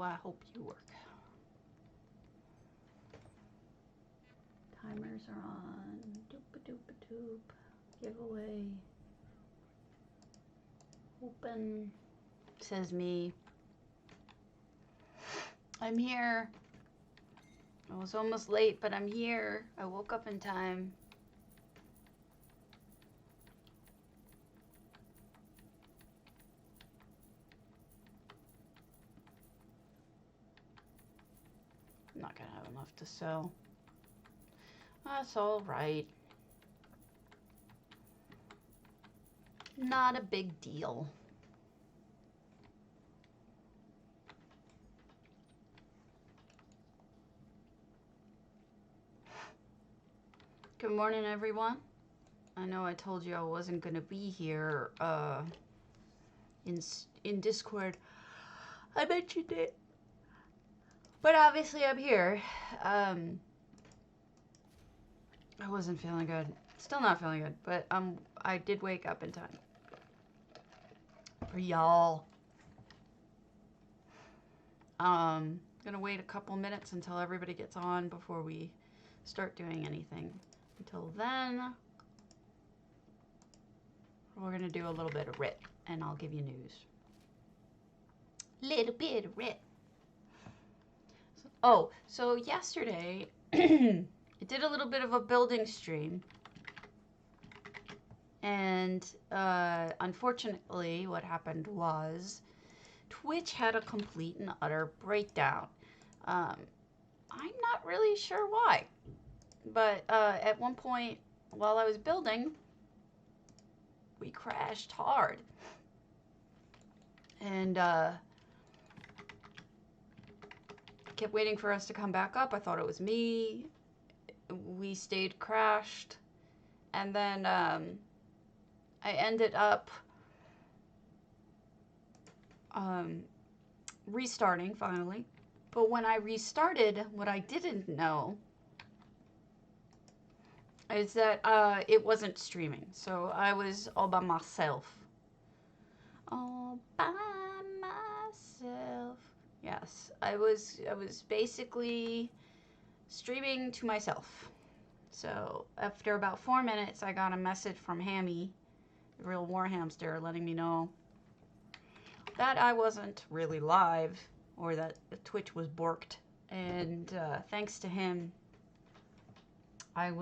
I hope you work. Timers are on. Doop-a-doop-a-doop. Giveaway. Open. Says me. I'm here. I was almost late, but I'm here. I woke up in time. I'm not gonna have enough to sell. That's all right. Not a big deal. Good morning, everyone. I know I told you I wasn't gonna be here in Discord. I mentioned it, but obviously I'm here. I wasn't feeling good. Still not feeling good, but I did wake up in time for y'all. Gonna wait a couple minutes until everybody gets on before we start doing anything. Until then, we're gonna do a little bit of writ, and I'll give you news. Little bit of writ. So yesterday, I did a little bit of a building stream, and unfortunately, what happened was Twitch had a complete and utter breakdown. I'm not really sure why. But at one point, while I was building, we crashed hard. And kept waiting for us to come back up. I thought it was me. We stayed crashed. And then I ended up restarting finally. But when I restarted, what I didn't know is that it wasn't streaming. So I was all by myself. All by myself. Yes, I was basically streaming to myself. So after about 4 minutes, I got a message from Hammy, the real war hamster, letting me know that I wasn't really live, or that the Twitch was borked. And thanks to him, I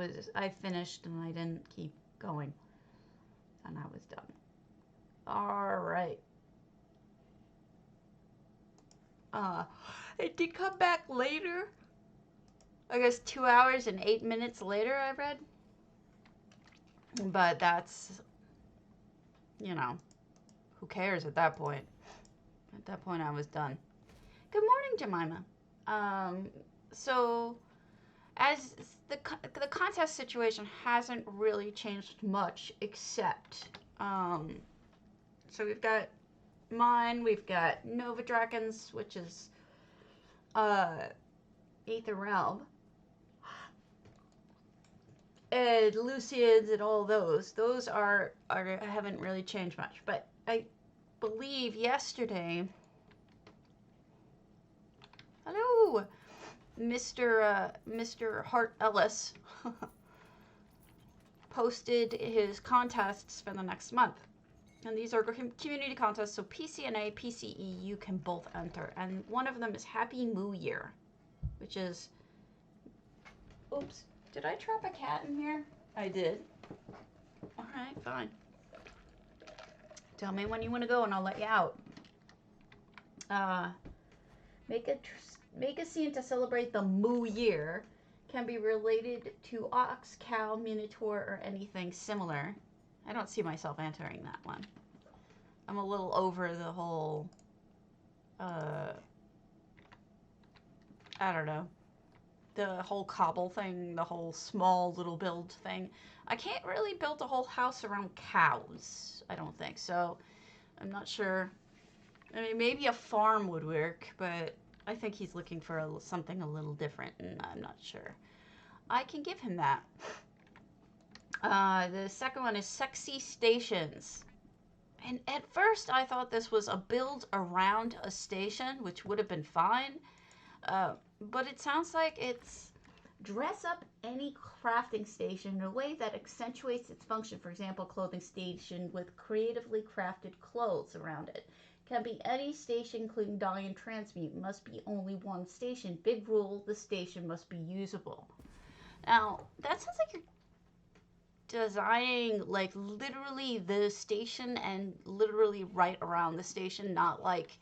finished and I didn't keep going. And I was done. All right. It did come back later. I guess 2 hours and 8 minutes later, I read. But that's, you know, who cares at that point? At that point, I was done. Good morning, Jemima. So, as the contest situation hasn't really changed much, except, so we've got mine, we've got Nova Dragons, which is, Aether Realm, and Lucians and all those haven't really changed much. But I believe yesterday, hello, Mr. HOTLC posted his contests for the next month. And these are community contests, so PCNA, PCE, you can both enter. And one of them is Happy Moo Year, which is, oops, did I trap a cat in here? I did. All right, fine. Tell me when you want to go and I'll let you out. Make a scene to celebrate the Moo Year. Can be related to ox, cow, minotaur, or anything similar. I don't see myself entering that one. I'm a little over the whole, I don't know, the whole cobble thing, the whole small little build thing. I can't really build a whole house around cows, I don't think. So I'm not sure. I mean, maybe a farm would work, but I think he's looking for something a little different, and I'm not sure. I can give him that. The second one is Sexy Stations. And at first I thought this was a build around a station, which would have been fine. But it sounds like it's dress up any crafting station in a way that accentuates its function. For example, clothing station with creatively crafted clothes around it. Can be any station, including dye and transmute. Must be only one station. Big rule, the station must be usable. Now, that sounds like you're designing like literally the station and literally right around the station, not like,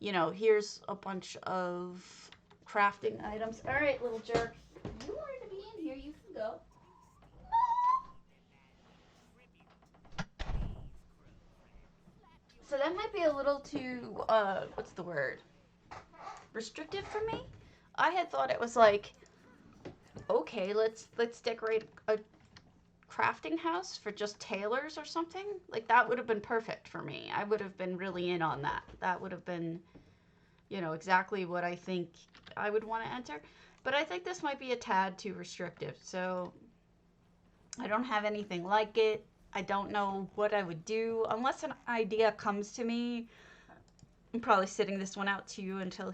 you know, here's a bunch of crafting items. All right, little jerk. You wanted to be in here, you can go. So that might be a little too, what's the word? Restrictive for me. I had thought it was like, okay, let's decorate a crafting house for just tailors or something. Like that would have been perfect for me. I would have been really in on that. That would have been, you know, exactly what I think I would want to enter. But I think this might be a tad too restrictive. So I don't have anything like it. I don't know what I would do unless an idea comes to me. I'm probably sitting this one out to you until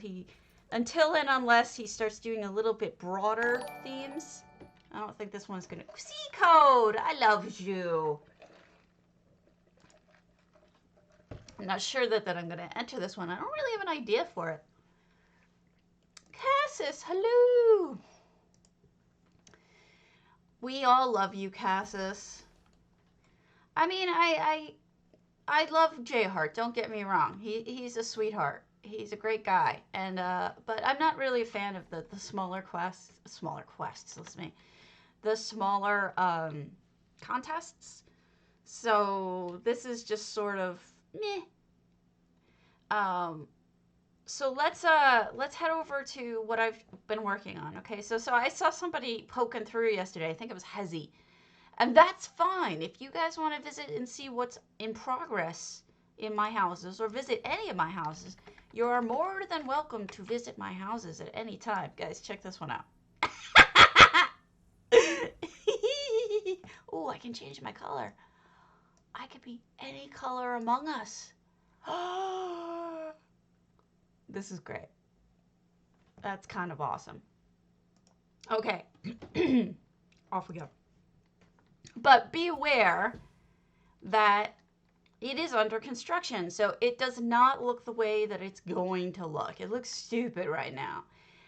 and unless he starts doing a little bit broader themes. I don't think this one's gonna. C-Code! I love you! I'm not sure that I'm gonna enter this one. I don't really have an idea for it. Cassis, hello! We all love you, Cassis. I mean, I love J-Heart, don't get me wrong. He's a sweetheart. He's a great guy. And but I'm not really a fan of the smaller quests. Listen to me. The smaller contests. So this is just sort of meh. So let's head over to what I've been working on. Okay, so I saw somebody poking through yesterday. I think it was Hezzy. And that's fine. If you guys want to visit and see what's in progress in my houses or visit any of my houses, you are more than welcome to visit my houses at any time. Guys, check this one out. Oh, I can change my color. I could be any color among us. This is great. That's kind of awesome. Okay. Off we go. But be aware that it is under construction, so it does not look the way that it's going to look. It looks stupid right now.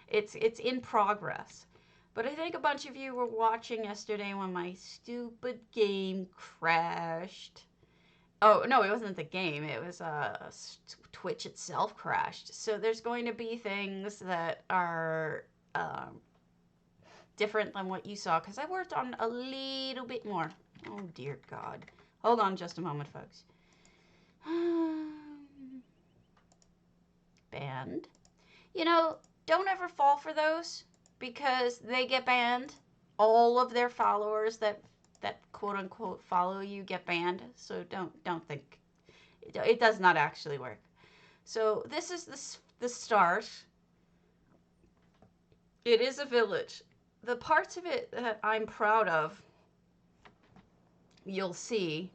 It's in progress. But I think a bunch of you were watching yesterday when my stupid game crashed. Oh, no, it wasn't the game. It was Twitch itself crashed. So there's going to be things that are different than what you saw, because I worked on a little bit more. Oh, dear God. Hold on just a moment, folks. Banned. You know, don't ever fall for those, because they get banned. All of their followers that quote-unquote follow you get banned, so don't think. It does not actually work. So this is the start. It is a village. The parts of it that I'm proud of, you'll see.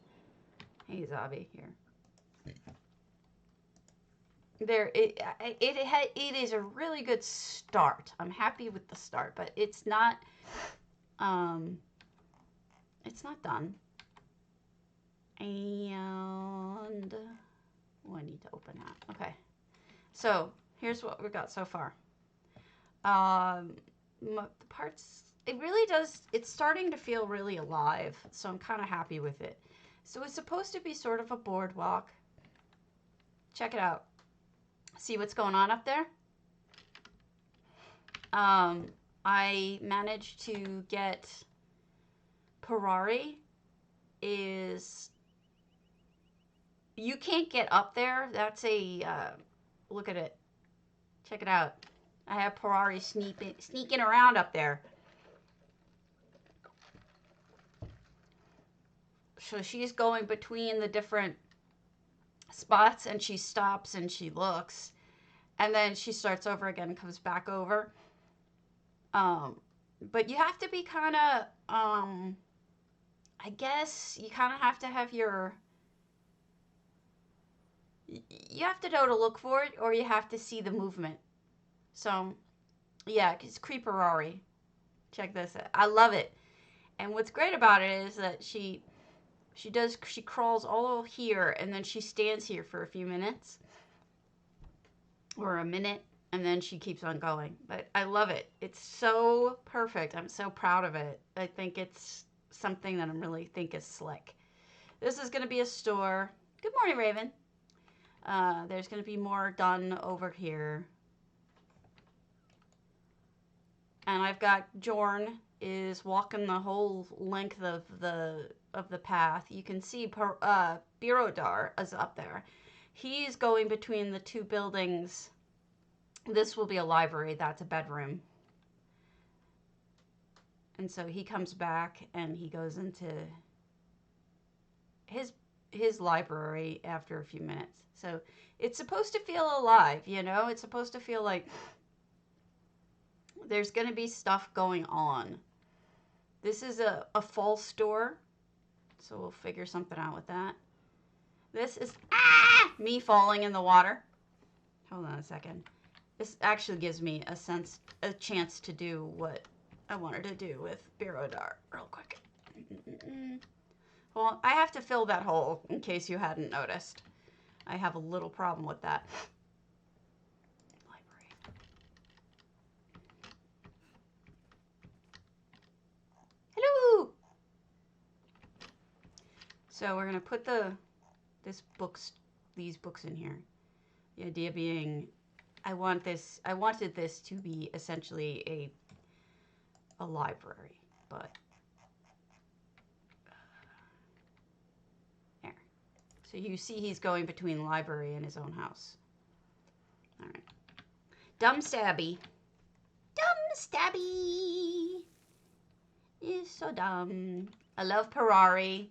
Hey, Zabi, here. There, it is a really good start. I'm happy with the start, but it's not done. And oh, I need to open that. Okay, so here's what we've got so far. The parts, it really does, it's starting to feel really alive, so I'm kind of happy with it. So it's supposed to be sort of a boardwalk. Check it out. See what's going on up there? I managed to get Parari is, you can't get up there. That's a, look at it. Check it out. I have Parari sneaking around up there. So she's going between the different spots, and she stops and she looks, and then she starts over again and comes back over. But you have to be kind of, I guess you kind of have to have your You have to know to look for it, or you have to see the movement. So, yeah, it's Creeperari. Check this out. I love it. And what's great about it is that she crawls all here, and then she stands here for a few minutes. Or a minute, and then she keeps on going. But I love it. It's so perfect. I'm so proud of it. I think it's something that I really think is slick. This is going to be a store. Good morning, Raven. There's going to be more done over here. And I've got Jorn is walking the whole length of the path. You can see Birodar is up there. He's going between the two buildings. This will be a library. That's a bedroom. And so he comes back and he goes into his library after a few minutes. So it's supposed to feel alive, you know? It's supposed to feel like there's going to be stuff going on. This is a false door. So we'll figure something out with that. This is me falling in the water. Hold on a second. This actually gives me a chance to do what I wanted to do with Birodar real quick. Well, I have to fill that hole in case you hadn't noticed. I have a little problem with that. Library. Hello! So we're gonna put these books in here. The idea being, I wanted this to be essentially a library, but there. So you see he's going between library and his own house. All right. Dumb Stabby. Dumb Stabby is so dumb. I love Parari.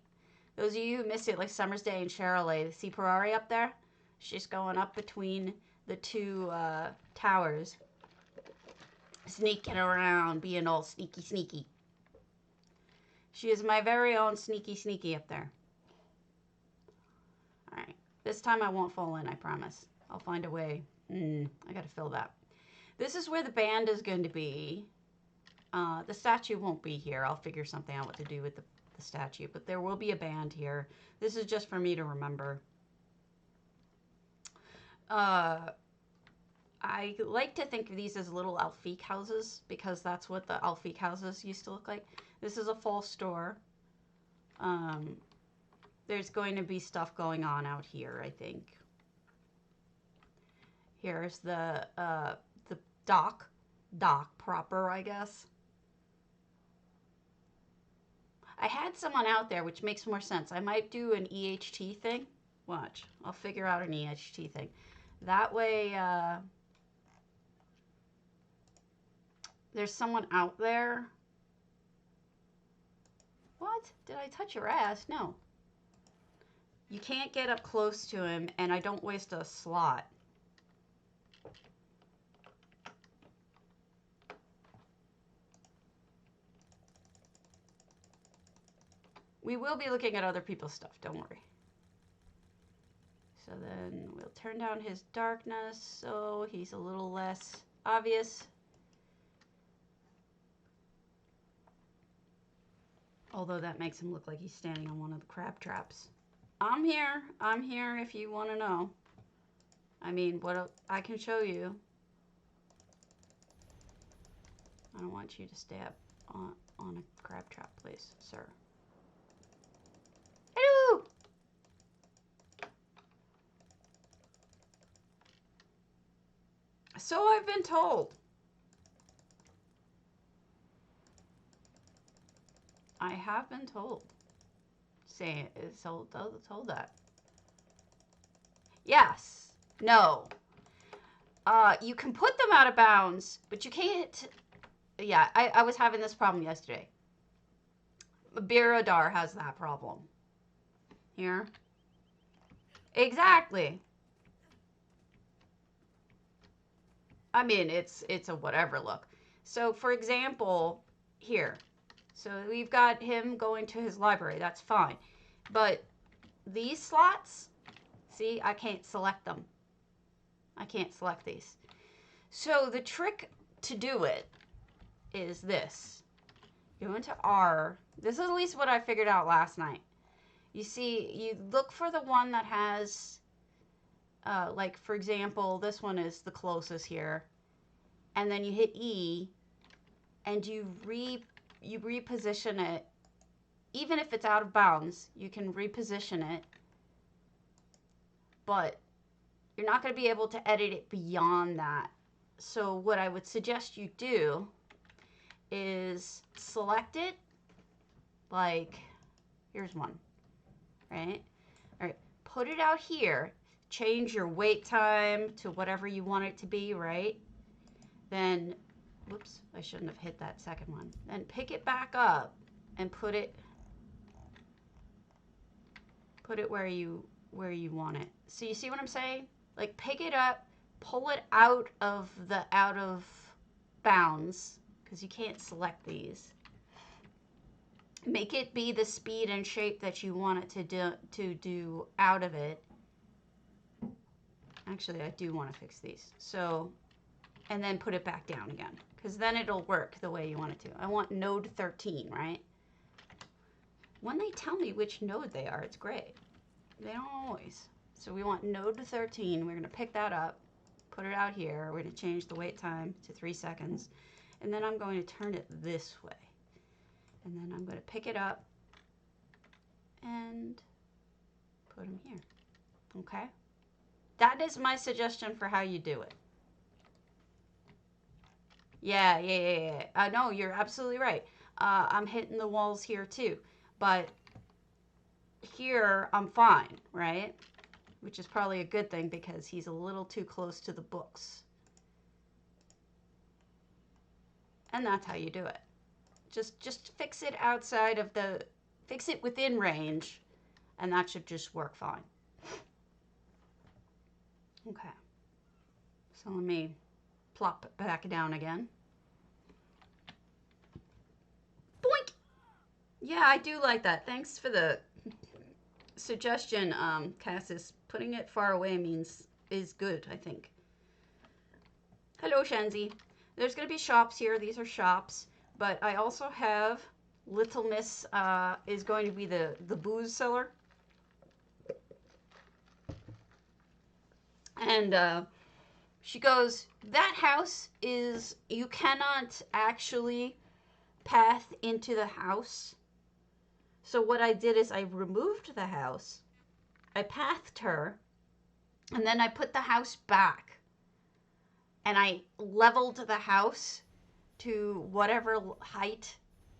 Those of you who missed it, like Summer's Day and Cheryl, see Parari up there? She's going up between the two towers. Sneaking around, being all sneaky. She is my very own sneaky up there. Alright. This time I won't fall in, I promise. I'll find a way. I gotta fill that. This is where the band is going to be. The statue won't be here. I'll figure something out what to do with the statue. But there will be a band here. This is just for me to remember. I like to think of these as little Alfique houses because that's what the Alfique houses used to look like. This is a false store. There's going to be stuff going on out here, I think. Here's the dock proper, I guess. I had someone out there, which makes more sense. I might do an EHT thing. Watch. I'll figure out an EHT thing. That way, there's someone out there. What? Did I touch your ass? No. You can't get up close to him, and I don't waste a slot. We will be looking at other people's stuff, don't worry. So then we'll turn down his darkness so he's a little less obvious. Although that makes him look like he's standing on one of the crab traps. I'm here if you want to know. I mean, what I can show you. I don't want you to stab on a crab trap, please, sir. Hello! So I've been told. I have been told. Say it. Told that. Yes. No. You can put them out of bounds, but you can't. Yeah, I was having this problem yesterday. Birodar has that problem. Here. Exactly. I mean, it's a whatever look. So, for example, here. So we've got him going to his library. That's fine. But these slots, See, I can't select them. I can't select these. So the trick to do it is this. Go into R. This is at least what I figured out last night. You see, you look for the one that has, like, for example, this one is the closest here. And then you hit E, and you reposition it. Even if it's out of bounds, you can reposition it. But you're not going to be able to edit it beyond that. So what I would suggest you do is select it, like, here's one, right? All right, put it out here, change your wait time to whatever you want it to be, right? Then, whoops, I shouldn't have hit that second one. Then pick it back up and put it where you want it. So you see what I'm saying? Like, pick it up, pull it out of bounds, because you can't select these. Make it be the speed and shape that you want it to do out of it. Actually, I do want to fix these. So, and then put it back down again, because then it'll work the way you want it to. I want node 13, right? When they tell me which node they are, it's great. They don't always. So we want node 13. We're going to pick that up, put it out here. We're going to change the wait time to 3 seconds. And then I'm going to turn it this way. And then I'm going to pick it up and put them here. Okay? That is my suggestion for how you do it. Yeah. No, you're absolutely right. I'm hitting the walls here too. But here I'm fine, right? Which is probably a good thing because he's a little too close to the books. And that's how you do it. Just fix it outside of fix it within range, and that should just work fine. Okay. So let me plop it back down again. Boink! Yeah, I do like that. Thanks for the suggestion, Cassis. Putting it far away is good, I think. Hello, Shenzi. There's going to be shops here. These are shops. But I also have Little Miss is going to be the booze seller. And she goes, that house is, you cannot actually path into the house. So what I did is I removed the house, I pathed her, and then I put the house back. And I leveled the house to whatever height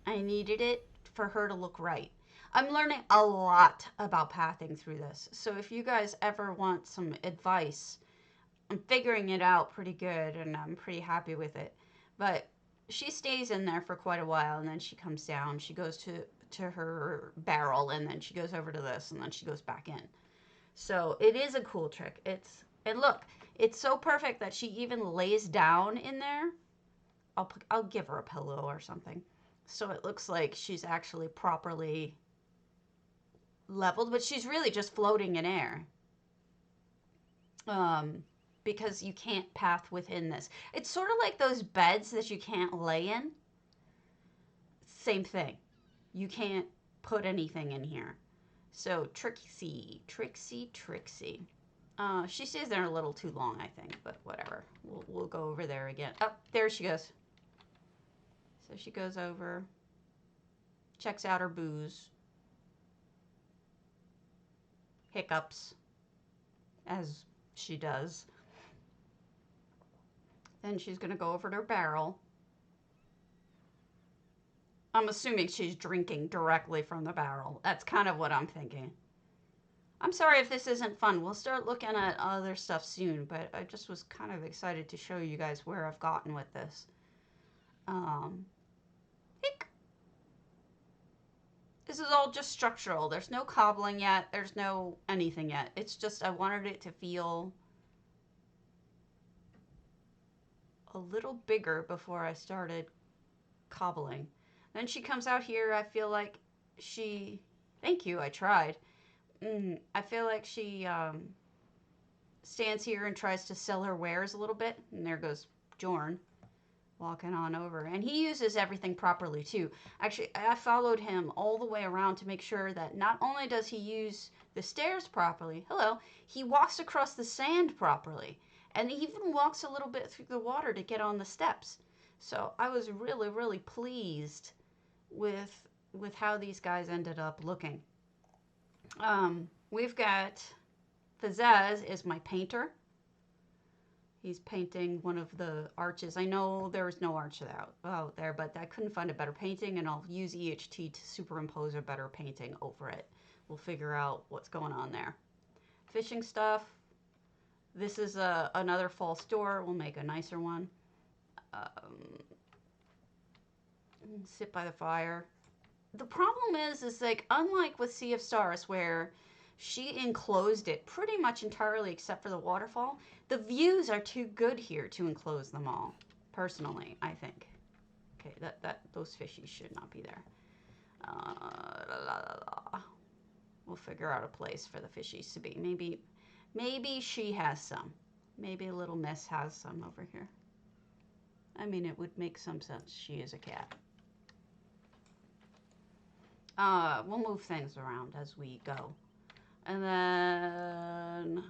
I needed it for her to look right. I'm learning a lot about pathing through this. So if you guys ever want some advice, I'm figuring it out pretty good and I'm pretty happy with it. But she stays in there for quite a while and then she comes down. She goes to her barrel and then she goes over to this and then she goes back in. So it is a cool trick. And look, it's so perfect that she even lays down in there. I'll give her a pillow or something. So it looks like she's actually properly leveled, but she's really just floating in air. Because you can't path within this. It's sort of like those beds that you can't lay in. Same thing. You can't put anything in here. So Trixie. She stays there a little too long, I think, but whatever. We'll go over there again. Oh, there she goes. So she goes over, checks out her booze. Hiccups, as she does. Then she's going to go over to her barrel. I'm assuming she's drinking directly from the barrel. That's kind of what I'm thinking. I'm sorry if this isn't fun. We'll start looking at other stuff soon, but I just was kind of excited to show you guys where I've gotten with this. This is all just structural. There's no cobbling yet. There's no anything yet. It's just I wanted it to feel a little bigger before I started cobbling. Then she comes out here. I feel like she... Thank you. I tried. I feel like she stands here and tries to sell her wares a little bit. And there goes Jorn walking on over. And he uses everything properly too. Actually, I followed him all the way around to make sure that not only does he use the stairs properly, he walks across the sand properly. And he even walks a little bit through the water to get on the steps. So I was really, really pleased with how these guys ended up looking. We've got Fazaz is my painter. He's painting one of the arches. I know there was no arch out there, but I couldn't find a better painting, and I'll use EHT to superimpose a better painting over it. We'll figure out what's going on there. Fishing stuff. This is another false door. We'll make a nicer one. Sit by the fire. The problem is like, unlike with Sea of Stars, where she enclosed it pretty much entirely except for the waterfall, the views are too good here to enclose them all, personally, I think. Okay, those fishies should not be there. We'll figure out a place for the fishies to be. Maybe she has some. Maybe Little Miss has some over here. I mean, it would make some sense. She is a cat. We'll move things around as we go. And then...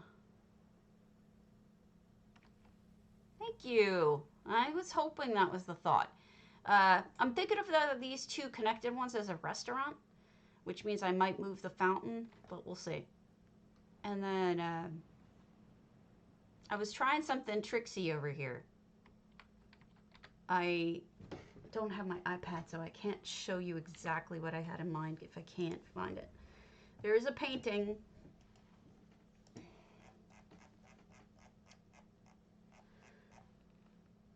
Thank you. I was hoping that was the thought. I'm thinking of these two connected ones as a restaurant, which means I might move the fountain, but we'll see. And then I was trying something tricksy over here. I don't have my iPad, so I can't show you exactly what I had in mind if I can't find it. There is a painting.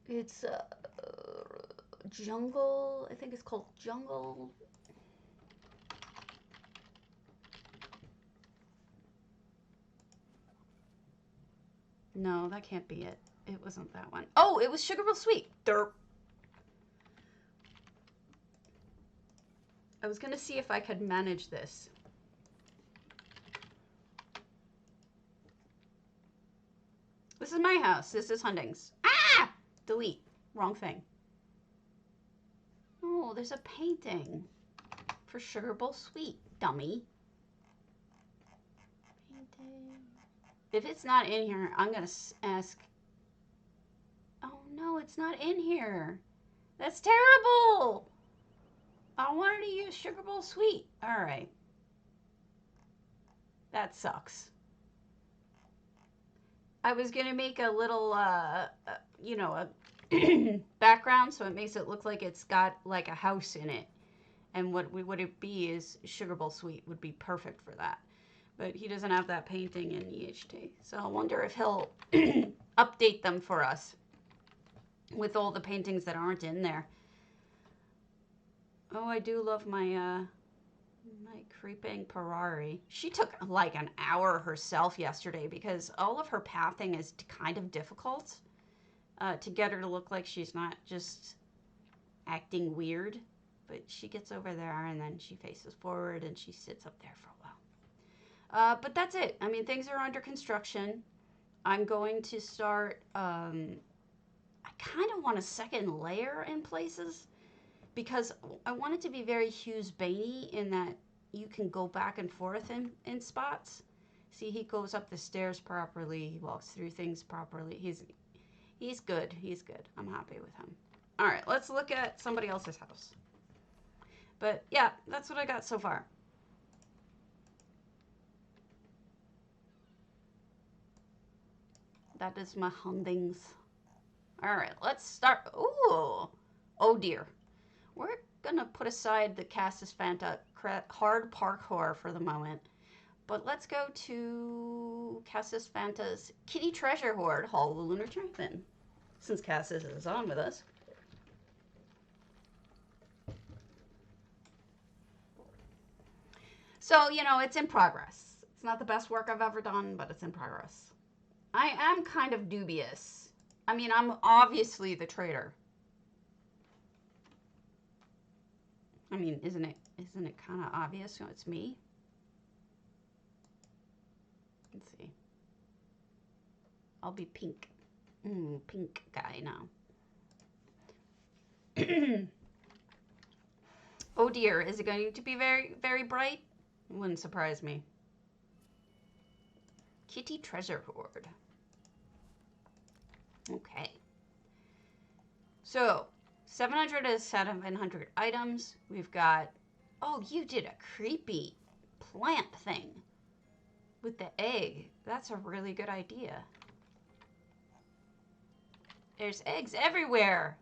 It's jungle. I think it's called Jungle. No, that can't be it. It wasn't that one. Oh, it was Sugarbill Sweet. Derp. I was gonna see if I could manage this. This is my house. This is Hunding's. Ah! Delete. Wrong thing. Oh, there's a painting for Sugarbill Sweet, dummy. Painting. If it's not in here, I'm gonna ask. Oh no, it's not in here. That's terrible. I wanted to use Sugarbill Sweet. All right. That sucks. I was going to make a little, you know, a background so it makes it look like it's got like a house in it. And what would it be is Sugarbill Sweet would be perfect for that. But he doesn't have that painting in EHT. So I wonder if he'll update them for us with all the paintings that aren't in there. Oh, I do love my my creeping Parari. She took like an hour herself yesterday because all of her pathing is kind of difficult to get her to look like she's not just acting weird. But she gets over there and then she faces forward and she sits up there for a while. But that's it. I mean, things are under construction. I'm going to start, I kind of want a second layer in places. Because I want it to be very Hughes Bainey in that you can go back and forth in spots. See, he goes up the stairs properly. He walks through things properly. He's good. He's good. I'm happy with him. All right, let's look at somebody else's house. But yeah, that's what I got so far. That is my Hundings. All right, let's start. Ooh, oh dear. We're going to put aside the Cassis Fanta hard parkour for the moment. But let's go to Cassis Fanta's Kitty Treasure Hoard, Hall of the Lunar Dragon, since Cassis is on with us. So, you know, it's in progress. It's not the best work I've ever done, but it's in progress. I am kind of dubious. I mean, I'm obviously the traitor. I mean, isn't it kind of obvious? So it's me. Let's see. I'll be pink. Pink guy now. Oh dear, is it going to be very, very bright? Wouldn't surprise me. Kitty treasure hoard. Okay. So, 700 is 700 items. We've got... Oh, you did a creepy plant thing with the egg. That's a really good idea. There's eggs everywhere.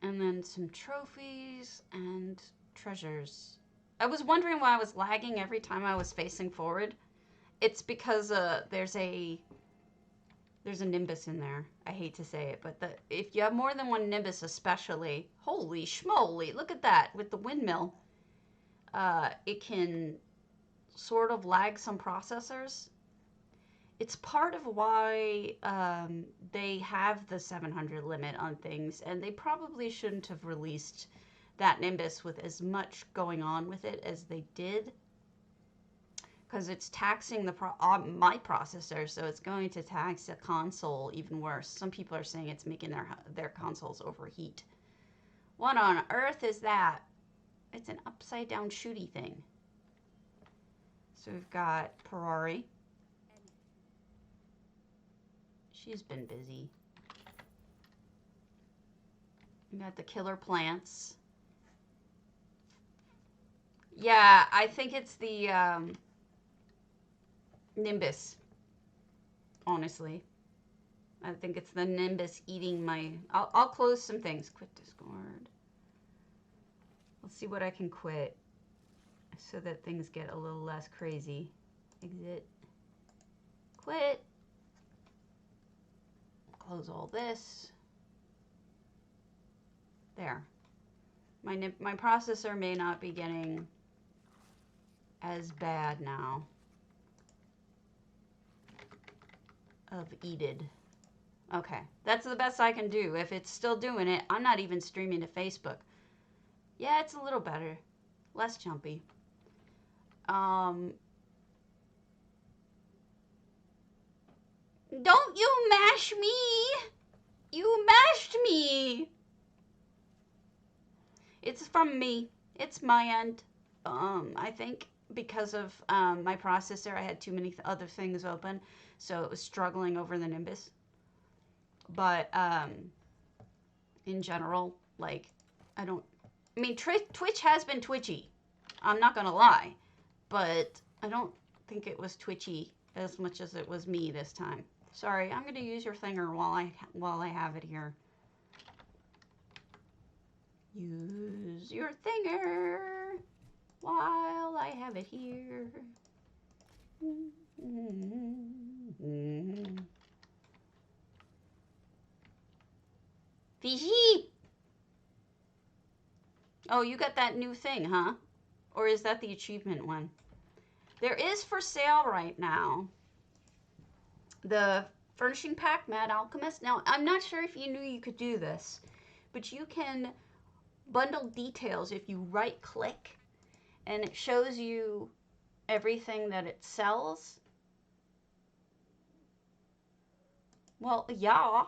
And then some trophies and treasures. I was wondering why I was lagging every time I was facing forward. It's because there's a nimbus in there. I hate to say it, but if you have more than one nimbus especially, holy schmoly, look at that with the windmill. It can sort of lag some processors. It's part of why they have the 700 limit on things, and they probably shouldn't have released that Nimbus with as much going on with it as they did, because it's taxing my processor, so it's going to tax the console even worse. Some people are saying it's making their consoles overheat. What on earth is that? It's an upside down shooty thing. So we've got Ferrari. She's been busy. We got the killer plants. Yeah, I think it's the Nimbus. Honestly, I think it's the Nimbus eating my... I'll close some things. Quit Discord. Let's see what I can quit so that things get a little less crazy. Exit. Quit. Close all this. There. My processor may not be getting as bad now. Of eated. Okay, that's the best I can do. If it's still doing it, I'm not even streaming to Facebook. Yeah, it's a little better. Less jumpy. Don't you mash me! You mashed me! It's from me. It's my end. I think because of my processor, I had too many other things open, so it was struggling over the Nimbus. But in general, like, I mean, Twitch has been twitchy. I'm not gonna lie, but I don't think it was twitchy as much as it was me this time. Sorry, I'm gonna use your thinger while I have it here. Use your thinger while I have it here. Fishy! Oh, you got that new thing, huh? Or is that the achievement one? There is for sale right now the furnishing pack, Mad Alchemist. Now, I'm not sure if you knew you could do this, but you can bundle details if you right click and it shows you everything that it sells. Well, yeah,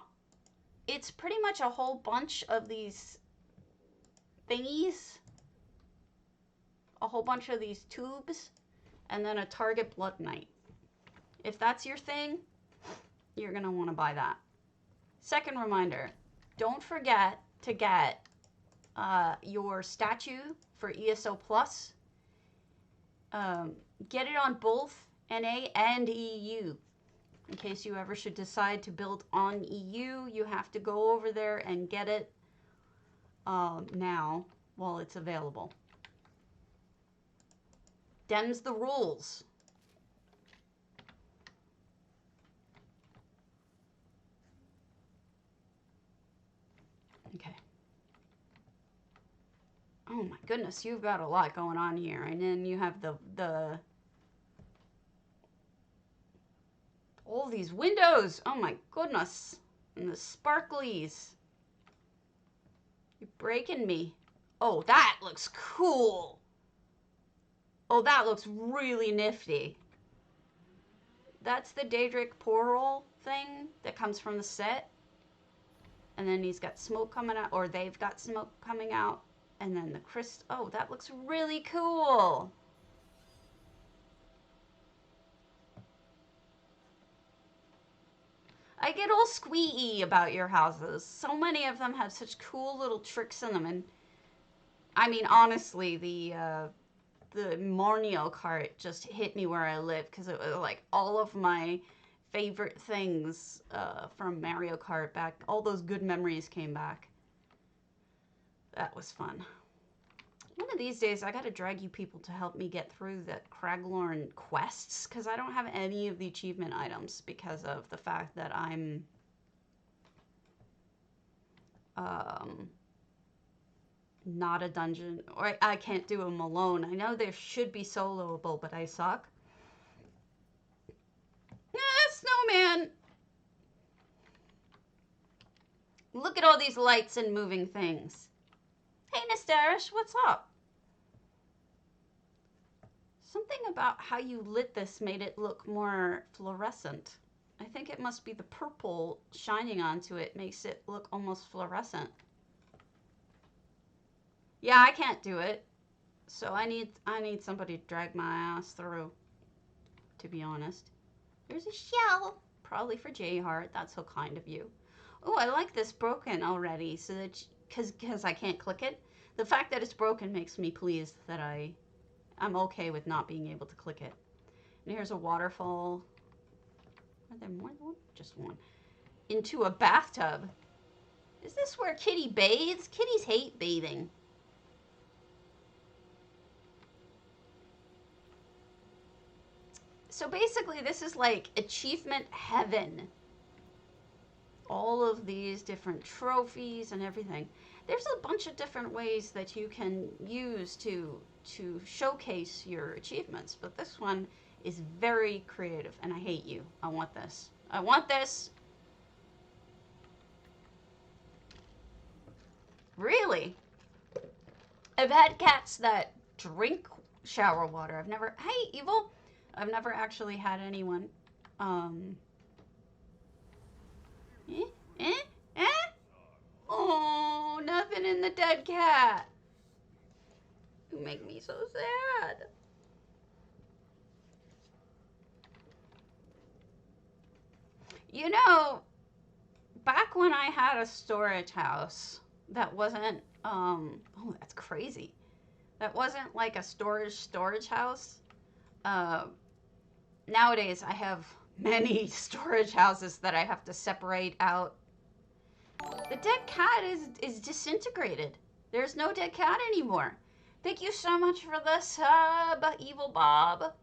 it's pretty much a whole bunch of these thingies, a whole bunch of these tubes, and then a target blood knight. If that's your thing, you're gonna want to buy that. Second reminder, don't forget to get your statue for ESO Plus. Get it on both NA and EU. In case you ever should decide to build on EU, you have to go over there and get it now while it's available. Them's the rules. Okay. Oh my goodness, you've got a lot going on here. And then you have the all these windows. Oh my goodness. And the sparklies. You're breaking me. Oh, that looks cool. Oh, that looks really nifty. That's the Daedric portal thing that comes from the set. And then he's got smoke coming out, or they've got smoke coming out. And then the crystal. Oh, that looks really cool. I get all squeaky about your houses. So many of them have such cool little tricks in them. And I mean, honestly, the Mario Kart just hit me where I live, because it was like all of my favorite things from Mario Kart back. All those good memories came back. That was fun. One of these days, I gotta drag you people to help me get through the Craglorn quests, because I don't have any of the achievement items because of the fact that I'm not a dungeon, or I can't do them alone. I know there should be soloable, but I suck. Snowman! Look at all these lights and moving things. Hey, Nastarish, what's up? Something about how you lit this made it look more fluorescent. I think it must be the purple shining onto it makes it look almost fluorescent. Yeah, I can't do it. So I need somebody to drag my ass through, to be honest. There's a shell, probably for J-Heart. That's so kind of you. Oh, I like this broken already, so that because I can't click it. The fact that it's broken makes me pleased that I'm okay with not being able to click it. And here's a waterfall. Are there more than one? Just one. Into a bathtub. Is this where Kitty bathes? Kitties hate bathing. So basically, this is like achievement heaven. All of these different trophies and everything. There's a bunch of different ways that you can use to showcase your achievements, but this one is very creative, and I hate you. I want this. I want this. Really? I've had cats that drink shower water. Hey, Evil. I've never actually had anyone. Oh, nothing in the dead cat. You make me so sad. You know, back when I had a storage house that wasn't, oh, that's crazy. That wasn't like a storage house. Nowadays, I have many storage houses that I have to separate out. The dead cat is disintegrated. There's no dead cat anymore. Thank you so much for the sub, Evil Bob.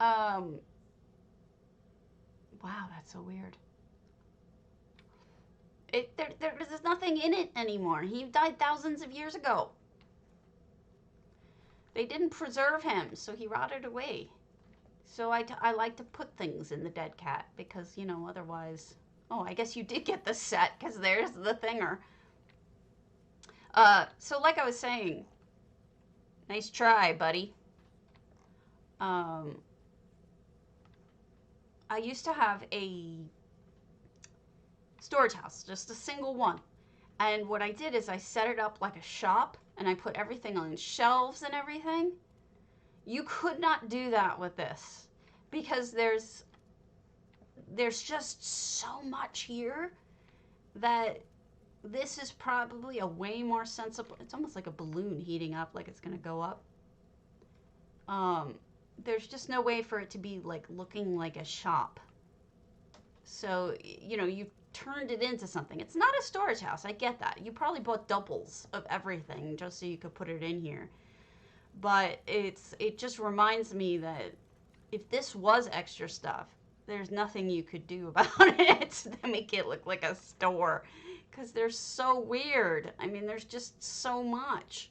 Wow, that's so weird. There's nothing in it anymore. He died thousands of years ago. They didn't preserve him, so he rotted away. So I like to put things in the dead cat because, you know, otherwise... Oh, I guess you did get the set because there's the thinger. So like I was saying, nice try, buddy. I used to have a storage house, just a single one. And what I did is I set it up like a shop and I put everything on shelves and everything. You could not do that with this because there's just so much here that this is probably a way more sensible. It's almost like a balloon heating up, like it's gonna go up. There's just no way for it to be like looking like a shop. So, you know, you turned it into something. It's not a storage house. I get that. You probably bought doubles of everything just so you could put it in here. But it just reminds me that if this was extra stuff, there's nothing you could do about it to make it look like a store. Because they're so weird. I mean, there's just so much.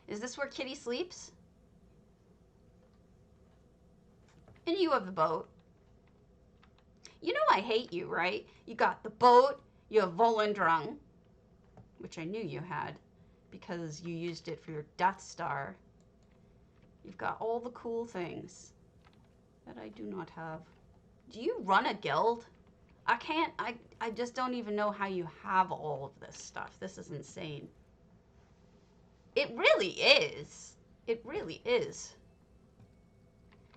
Is this where Kitty sleeps? And you have the boat. You know I hate you, right? You got the boat, you have Volendrung. which I knew you had because you used it for your Death Star. You've got all the cool things that I do not have. Do you run a guild? I can't, I just don't even know how you have all of this stuff. This is insane. It really is. It really is.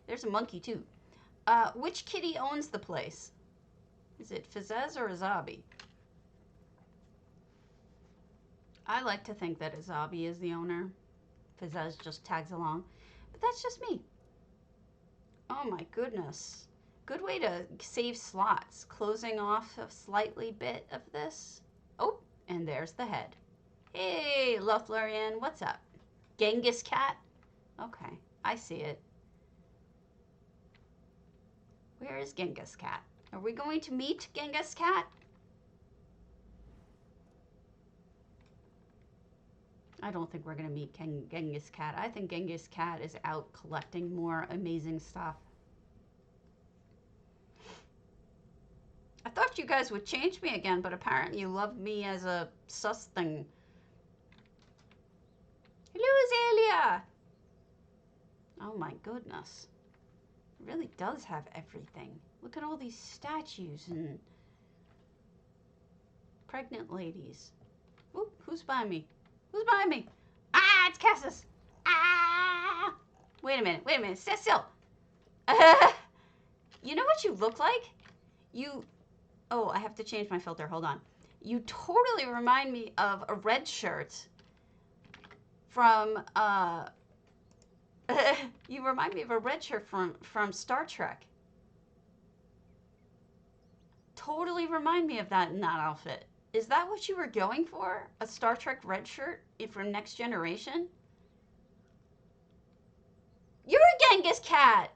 There's a monkey too. Which kitty owns the place? Is it Fizez or Azabi? I like to think that Azabi is the owner. Fizez just tags along. But that's just me. Oh my goodness. Good way to save slots. Closing off a slightly bit of this. Oh, and there's the head. Hey, Lothlorian, what's up? Genghis cat? Okay, I see it. Where is Genghis cat? Are we going to meet Genghis cat? I don't think we're going to meet Genghis cat. I think Genghis cat is out collecting more amazing stuff. I thought you guys would change me again, but apparently you love me as a sus thing. Hello, Azalea! Oh my goodness. It really does have everything. Look at all these statues and pregnant ladies. Ooh, who's behind me? Who's behind me? Ah, it's Cassis! Ah! Wait a minute, stay still. You know what you look like? Oh, I have to change my filter, hold on. You totally remind me of a red shirt from, you remind me of a red shirt from Star Trek. Totally remind me of that in that outfit. Is that what you were going for? A Star Trek red shirt from Next Generation? You're a Genghis cat!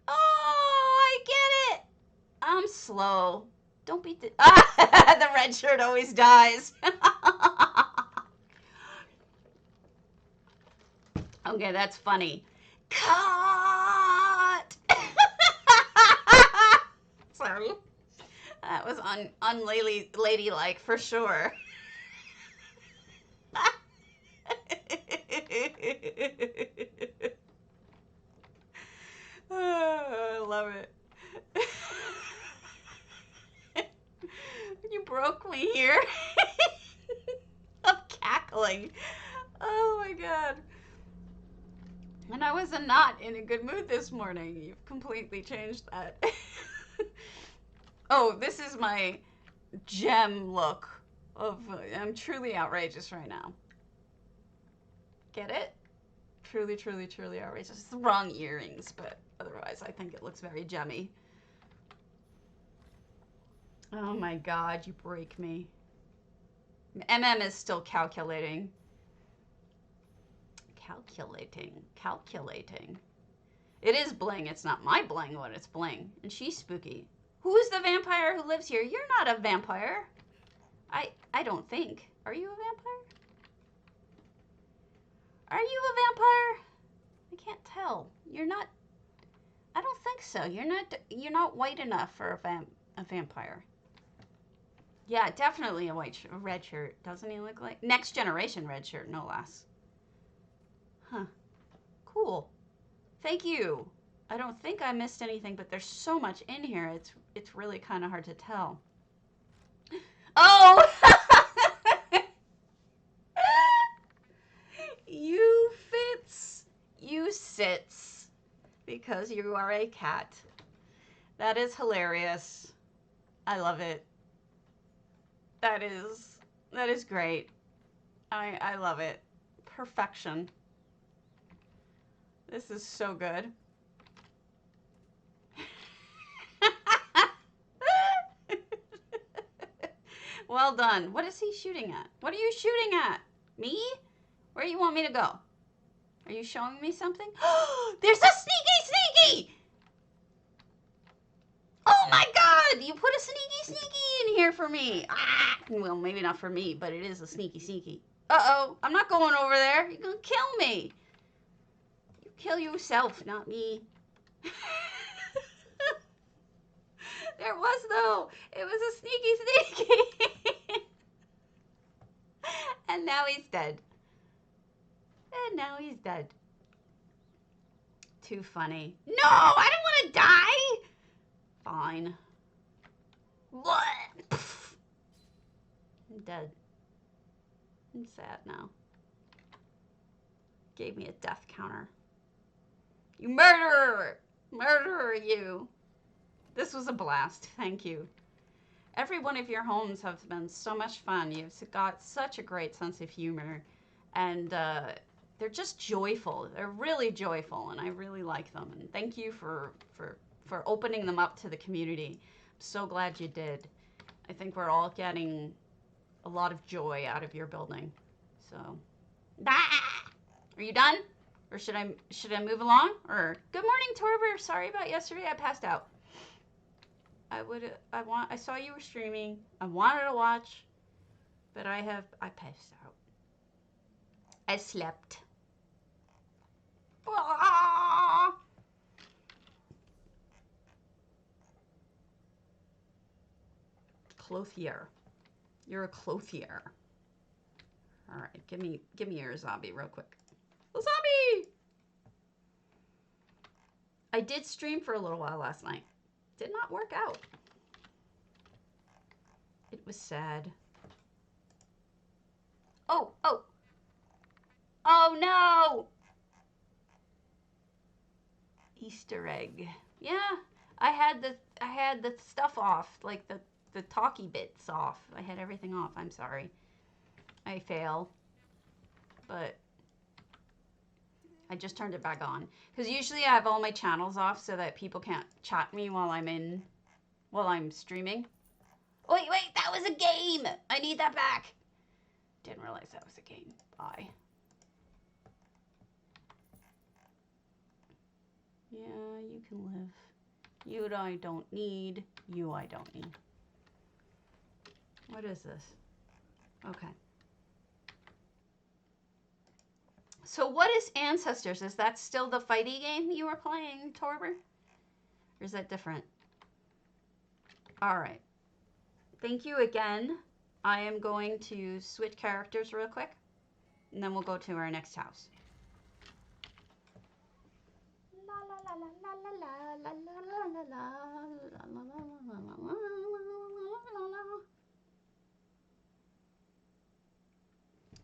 Oh, I get it! I'm slow. Don't beat the... Ah, the red shirt always dies. Okay, that's funny. Cut! Sorry. That was unladylike for sure. Oh, I love it. You broke me here. I'm cackling. Oh my god. And I was not in a good mood this morning. You've completely changed that. Oh, this is my gem look of, I'm truly outrageous right now. Get it? Truly, truly, truly outrageous. It's the wrong earrings, but otherwise I think it looks very gemmy. Oh my god, you break me. MM is still calculating. Calculating. It is bling. It's not my bling, but it's bling. And she's spooky. Who's the vampire who lives here? You're not a vampire. I don't think. Are you a vampire? Are you a vampire? I can't tell. You're not. I don't think so. You're not white enough for a vampire. Yeah, definitely a red shirt. Doesn't he look like? Next Generation red shirt, no less. Huh. Cool. Thank you. I don't think I missed anything, but there's so much in here. It's really kind of hard to tell. Oh! You fits. You sits. Because you are a cat. That is hilarious. I love it. That is great. I love it. Perfection. This is so good. Well done. What is he shooting at? What are you shooting at? Me? Where do you want me to go? Are you showing me something? There's a sneaky! Oh my god! You put a sneaky in here for me. Ah! Well, maybe not for me, but it is a sneaky. Uh-oh. I'm not going over there. You're gonna kill me. You kill yourself, not me. There was, though. It was a sneaky. And now he's dead. And now he's dead. Too funny. No, I don't want to die. Fine. What? I'm dead. I'm sad now. Gave me a death counter. You murderer! Murderer, you. This was a blast. Thank you. Every one of your homes have been so much fun. You've got such a great sense of humor. And they're just joyful. They're really joyful, and I really like them. And thank you for opening them up to the community. I'm so glad you did. I think we're all getting a lot of joy out of your building. So, are you done? Or should I move along? Or good morning, Torber. Sorry about yesterday. I passed out. I saw you were streaming. I wanted to watch, but I passed out. I slept. Ah! Clothier. You're a clothier. All right, give me your zombie real quick. The zombie! I did stream for a little while last night. Did not work out. It was sad. Oh, oh. Oh no! Easter egg. Yeah, I had the stuff off, like the talky bits off. I had everything off. I'm sorry. I fail. But I just turned it back on. Because usually I have all my channels off so that people can't chat me while I'm streaming. Wait, that was a game! I need that back! Didn't realize that was a game. Bye. Yeah, you can live. You I don't need. You I don't need. What is this? Okay. So what is Ancestors? Is that still the fighty game you were playing, Torber? Or is that different? Alright. Thank you again. I am going to switch characters real quick. And then we'll go to our next house.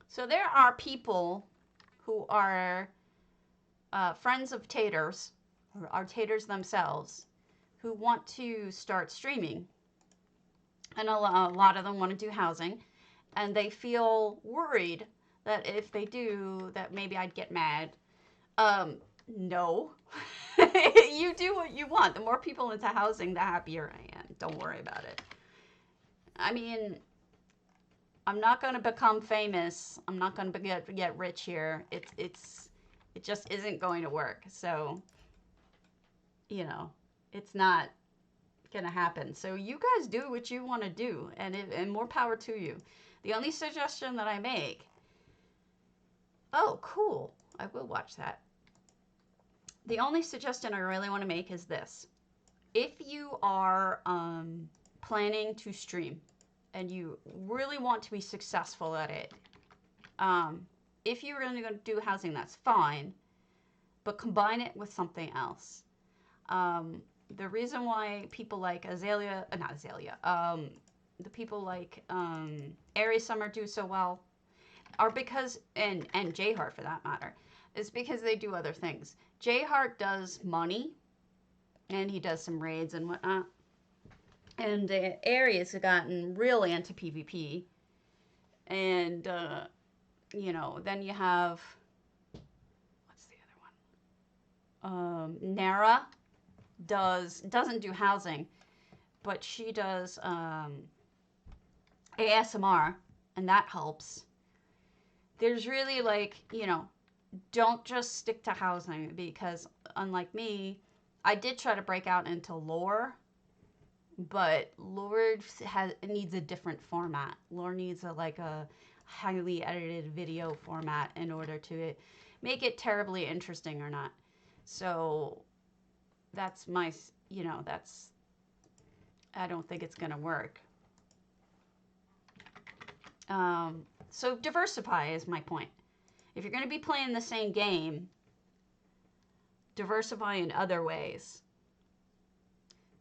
So there are people who are friends of taters, or are taters themselves, who want to start streaming. And a lot of them want to do housing. And they feel worried that if they do, that maybe I'd get mad. No. You do what you want. The more people into housing, the happier I am. Don't worry about it. I mean, I'm not going to become famous. I'm not going to get rich here. It just isn't going to work. So, you know, it's not going to happen. So you guys do what you want to do, and more power to you. The only suggestion that I make... Oh, cool. I will watch that. The only suggestion I really want to make is this. If you are planning to stream and you really want to be successful at it, if you're going to do housing, that's fine, but combine it with something else. The reason why people like the people like Aries Summer do so well are because, and J-Heart for that matter, is because they do other things. J-Heart does money, and he does some raids and whatnot. And Aries have gotten really into PvP. And, you know, then you have, what's the other one? Nara doesn't do housing, but she does ASMR, and that helps. There's really, like, you know, don't just stick to housing, because unlike me, I did try to break out into lore, but lore needs a different format. Lore needs a highly edited video format in order to make it terribly interesting or not. So that's my, you know, I don't think it's gonna work. So diversify is my point. If you're going to be playing the same game, diversify in other ways.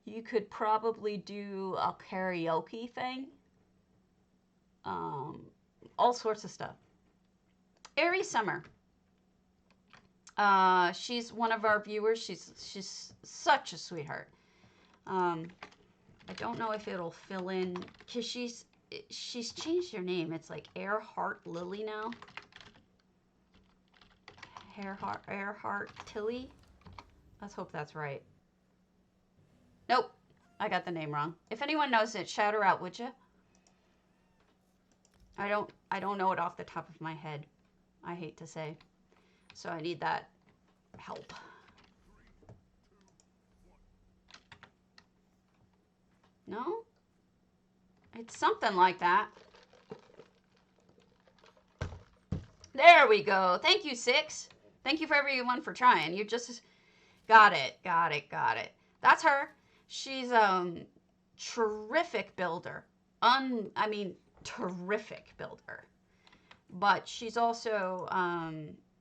You could probably do a karaoke thing. All sorts of stuff. Airy Summer. She's one of our viewers. She's such a sweetheart. I don't know if it'll fill in, because she's changed her name. It's like Earhart Lily now. Earhart Tilly. Let's hope that's right. Nope, I got the name wrong. If anyone knows it, shout her out, would you? I don't know it off the top of my head. I hate to say. So I need that help. No? It's something like that. There we go. Thank you, Six. Thank you for everyone for trying. You just got it. That's her. She's terrific builder. I mean, terrific builder. But she's also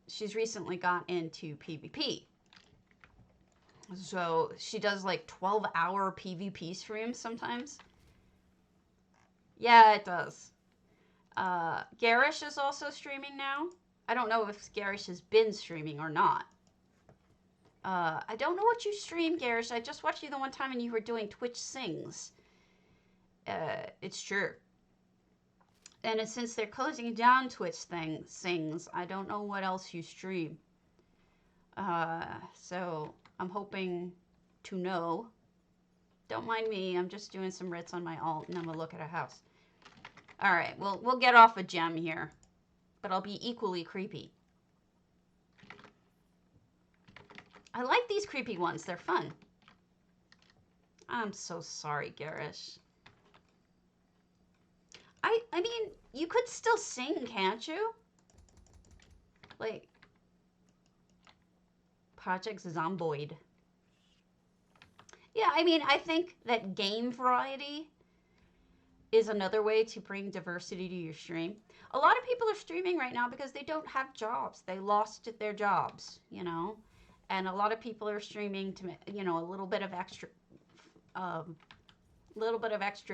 she's recently got into PvP. So she does like 12-hour PvP streams sometimes. Yeah, it does. Garish is also streaming now. I don't know if Garish has been streaming or not. I don't know what you stream, Garish. I just watched you the one time and you were doing Twitch Sings. It's true. And since they're closing down Twitch Sings, I don't know what else you stream. So I'm hoping to know. Don't mind me. I'm just doing some writs on my alt and I'm gonna look at a house. All right, we'll get off a gem here, but I'll be equally creepy. I like these creepy ones. They're fun. I'm so sorry, Garish. I mean, you could still sing, can't you? Like, Project Zomboid. Yeah, I mean, I think that game variety is another way to bring diversity to your stream. A lot of people are streaming right now because they don't have jobs. They lost their jobs, you know? And a lot of people are streaming to, you know, a little bit of extra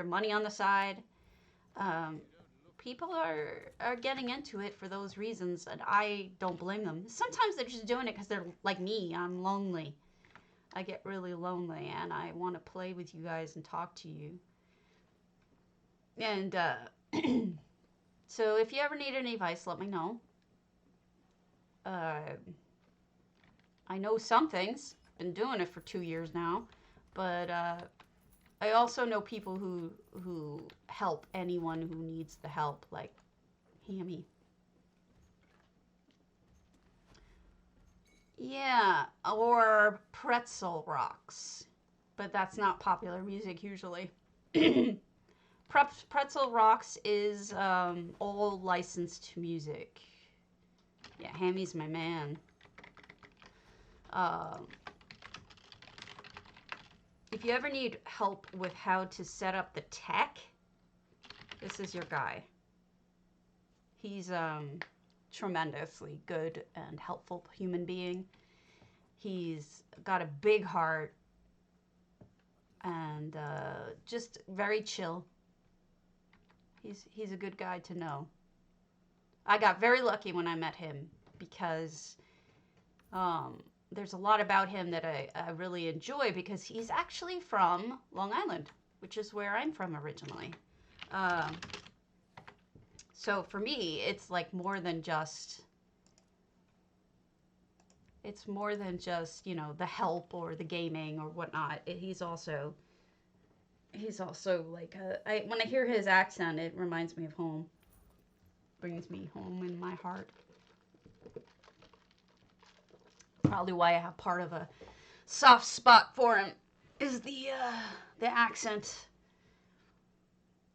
money on the side. People are getting into it for those reasons, and I don't blame them. Sometimes they're just doing it because they're like me. I'm lonely. I get really lonely, and I want to play with you guys and talk to you. And so if you ever need any advice, let me know. I know some things. Been doing it for 2 years now, but I also know people who help anyone who needs the help, like Hammy. Yeah, or Pretzel Rocks, but that's not popular music usually. Pretzel Rocks is all licensed music. Yeah, Hammy's my man. If you ever need help with how to set up the tech, this is your guy. He's tremendously good and helpful human being. He's got a big heart and just very chill. He's a good guy to know. I got very lucky when I met him because there's a lot about him that I really enjoy because he's actually from Long Island, which is where I'm from originally. So for me, it's like more than just, you know, the help or the gaming or whatnot. He's also like, when I hear his accent, it reminds me of home. Brings me home in my heart. Probably why I have part of a soft spot for him is the accent.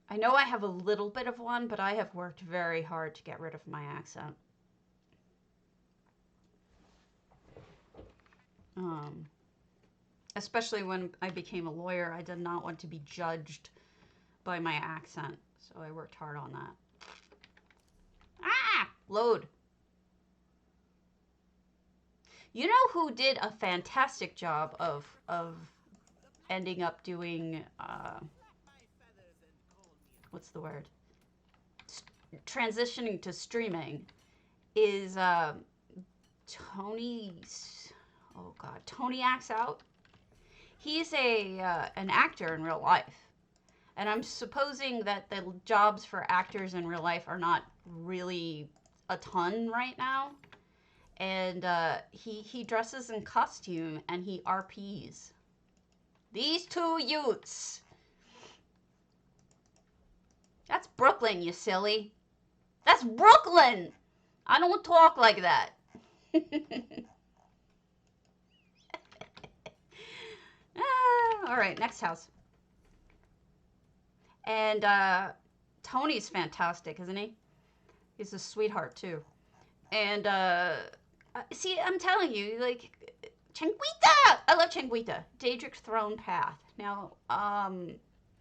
I know I have a little bit of one, but I have worked very hard to get rid of my accent. Especially when I became a lawyer, I did not want to be judged by my accent, so I worked hard on that. Load. You know who did a fantastic job of ending up doing, what's the word? Transitioning to streaming is, Tony, oh god, Tony Acts Out. He's an actor in real life. And I'm supposing that the jobs for actors in real life are not really a ton right now. And he dresses in costume and he RPs. These two youths. That's Brooklyn, you silly. That's Brooklyn. I don't talk like that. All right, next house. And Tony's fantastic, isn't he? He's a sweetheart, too. And, see, I'm telling you, like, Changuita! I love Changuita. Daedric Throne Path. Now,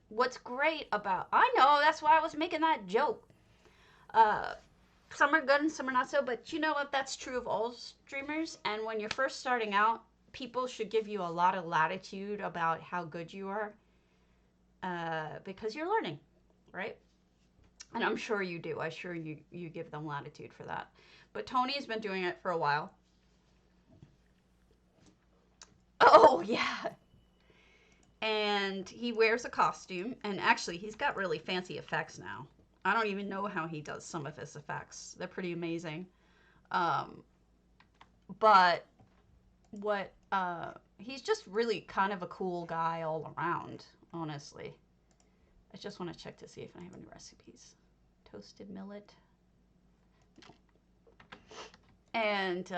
what's great about... I know, that's why I was making that joke. Some are good and some are not so, but you know what? That's true of all streamers. And when you're first starting out, people should give you a lot of latitude about how good you are. Because you're learning, right? And I'm sure you do. I'm sure you give them latitude for that. But Tony's been doing it for a while. Oh, yeah. And he wears a costume. And actually, he's got really fancy effects now. I don't even know how he does some of his effects. They're pretty amazing. But what... he's just really kind of a cool guy all around, honestly. I just want to check to see if I have any recipes. Toasted millet. And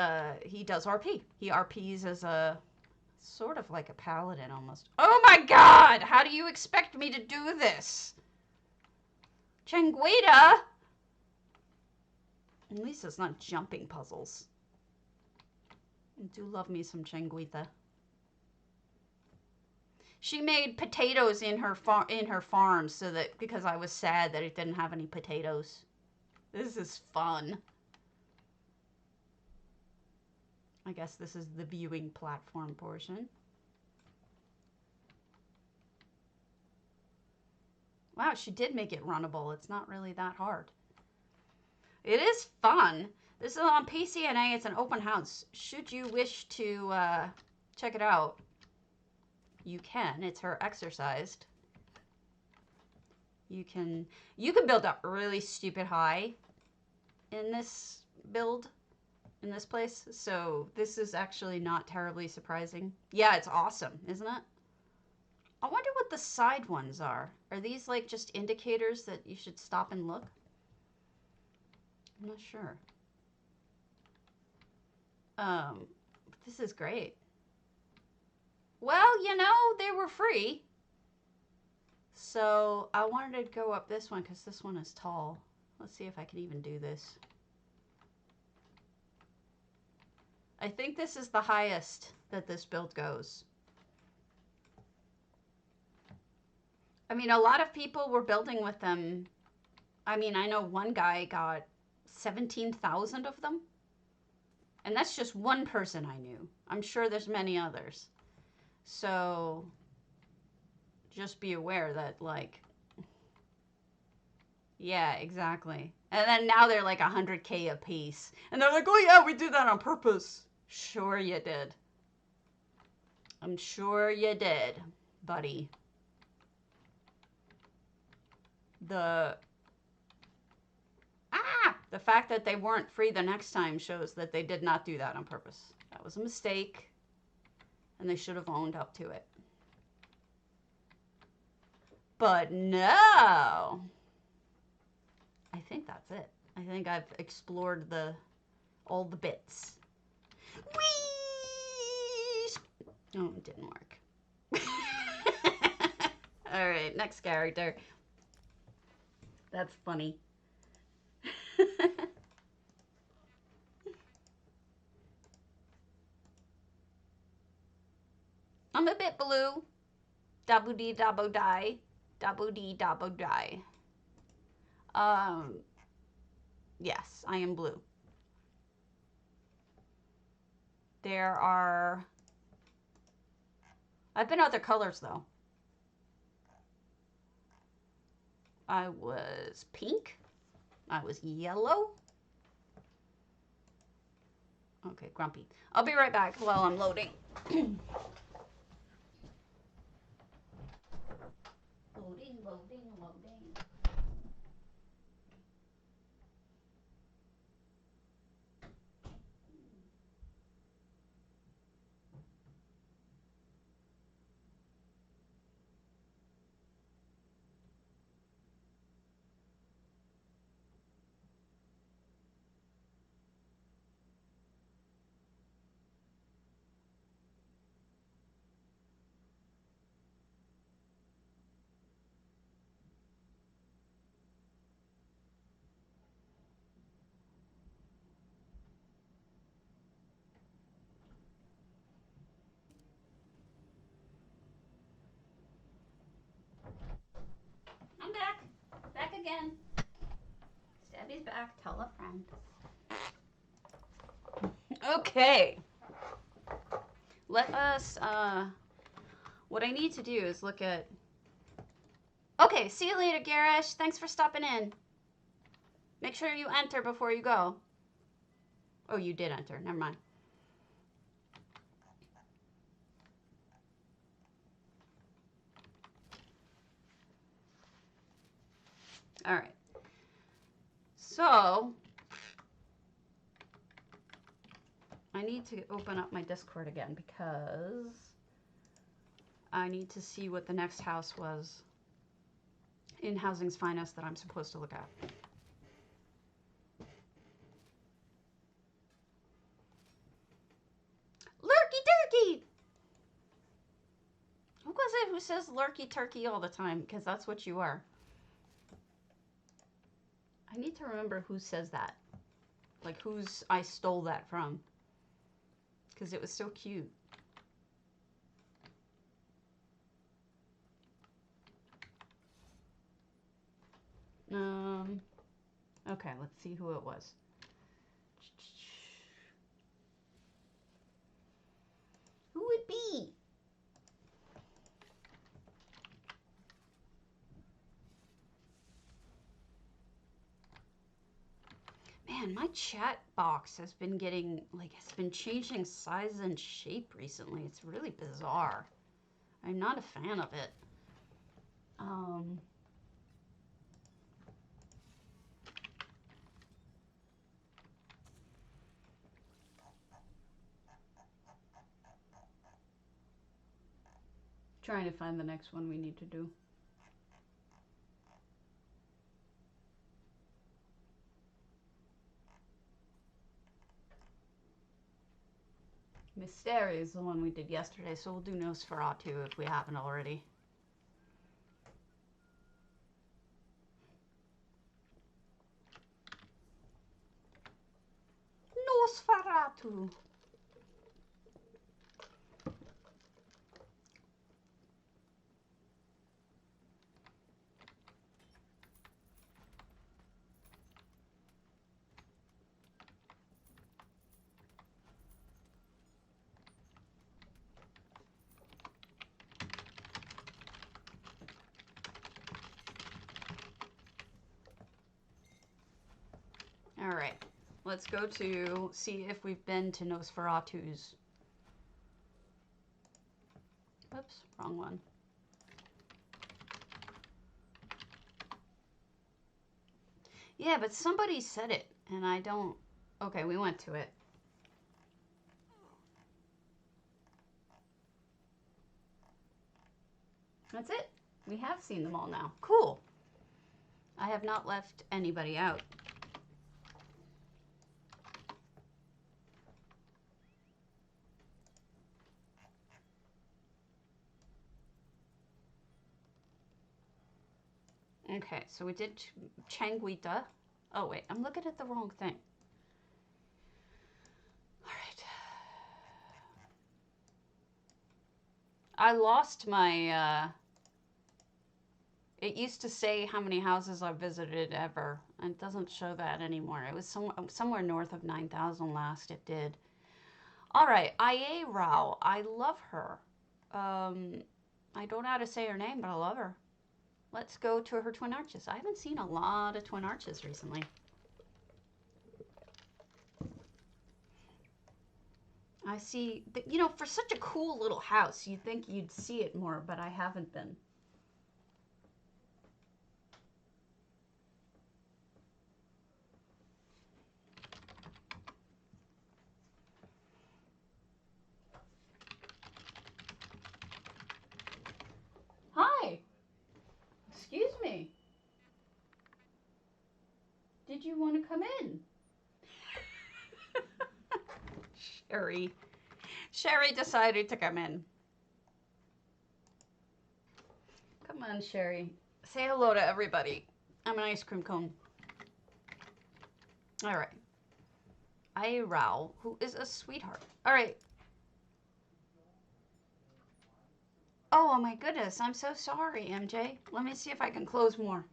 he does RP. He RPs as a sort of like a paladin almost. Oh my god! How do you expect me to do this? Changuita! At least it's not jumping puzzles. I do love me some Changuita. She made potatoes in her farm so that because I was sad that it didn't have any potatoes. This is fun. I guess this is the viewing platform portion. Wow, she did make it runnable. It's not really that hard. It is fun. This is on PCNA. It's an open house. Should you wish to check it out, you can. It's her exorcised. You can build up really stupid high in this build, in this place. So this is actually not terribly surprising. Yeah, it's awesome, isn't it? I wonder what the side ones are. Are these like just indicators that you should stop and look? I'm not sure. This is great. Well, you know, they were free. So I wanted to go up this one because this one is tall. Let's see if I can even do this. I think this is the highest that this build goes. I mean, a lot of people were building with them. I mean, I know one guy got 17,000 of them. And that's just one person I knew. I'm sure there's many others. So just be aware that, like, yeah, exactly. And then now they're like 100K a piece. And they're like, oh yeah, we did that on purpose. Sure you did. I'm sure you did, buddy. The fact that they weren't free the next time shows that they did not do that on purpose. That was a mistake. And they should have owned up to it. But no! I think that's it. I think I've explored all the bits. Whee! Oh, it didn't work. Alright, next character. That's funny. I'm a bit blue. Daboo dee daboo die. Daboo dee daboo die. Yes, I am blue. There are... I've been other colors, though. I was pink. I was yellow. Okay, grumpy. I'll be right back while I'm loading. Loading, loading, loading. I'm back. Back again. Stabby's back. Tell a friend. Okay. Let us, what I need to do is look at... Okay, see you later, Garish. Thanks for stopping in. Make sure you enter before you go. Oh, you did enter. Never mind. All right. So, I need to open up my Discord again because I need to see what the next house was in Housing's Finest that I'm supposed to look at. Lurky turkey! Who was it who says lurky turkey all the time? Because that's what you are. I need to remember who says that. Like whose I stole that from. Because it was so cute. Okay, let's see who it was. Who would it be? Man, my chat box has been getting, like, it's been changing size and shape recently. It's really bizarre. I'm not a fan of it. Trying to find the next one we need to do. Mystery is the one we did yesterday, so we'll do Nosferatu if we haven't already. Nosferatu. All right, let's go to see if we've been to Nosferatu's. Oops, wrong one. Yeah, but somebody said it, and I don't... Okay, we went to it. That's it. We have seen them all now. Cool. I have not left anybody out. Okay, so we did Changuita. Oh, wait, I'm looking at the wrong thing. All right. I lost my, it used to say how many houses I've visited ever, And it doesn't show that anymore. It was somewhere north of 9,000 last it did. All right, IA Rao. I love her. I don't know how to say her name, but I love her. Let's go to her twin arches. I haven't seen a lot of twin arches recently. I see, you know, for such a cool little house, you'd think you'd see it more, but I haven't been. Hi. Excuse me. Did you want to come in? Sherry. Sherry decided to come in. Come on, Sherry. Say hello to everybody. I'm an ice cream cone. All right. Rao, who is a sweetheart. All right. Oh my goodness. I'm so sorry, MJ. Let me see if I can close more.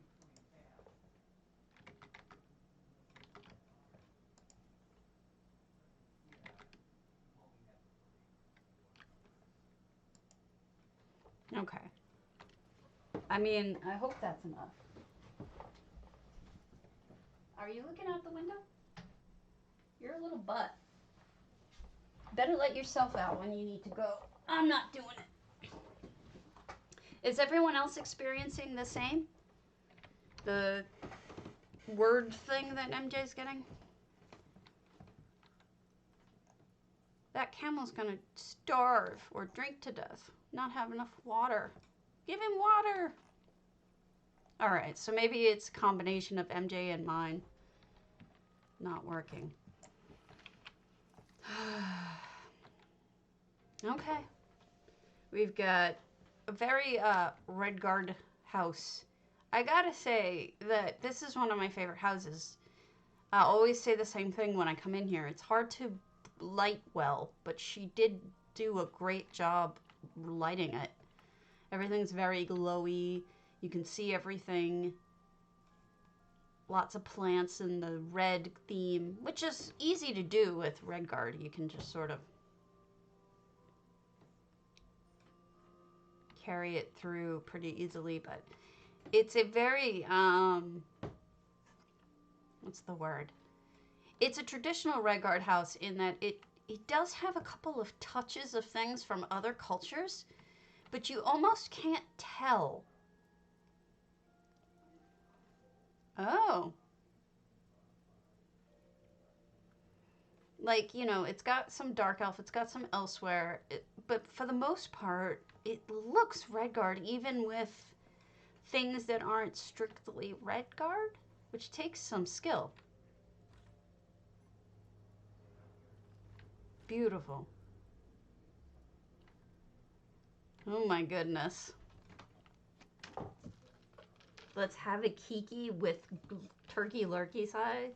Okay. I mean, I hope that's enough. Are you looking out the window? You're a little butt. Better let yourself out when you need to go. I'm not doing it. Is everyone else experiencing the same? The word thing that MJ's getting? That camel's gonna starve or drink to death. Not have enough water. Give him water. All right, so maybe it's a combination of MJ and mine not working. Okay. We've got a very redguard house. I gotta say that this is one of my favorite houses. I always say the same thing when I come in here. It's hard to light well, but she did do a great job lighting it. Everything's very glowy. You can see everything. Lots of plants in the red theme, which is easy to do with redguard. You can just sort of carry it through pretty easily, but it's a very, what's the word? It's a traditional redguard house in that it does have a couple of touches of things from other cultures, but you almost can't tell. Oh. Like, you know, it's got some dark elf, it's got some elsewhere, but for the most part, it looks redguard, even with things that aren't strictly redguard, which takes some skill. Beautiful. Oh my goodness. Let's have a kiki with turkey lurkey side.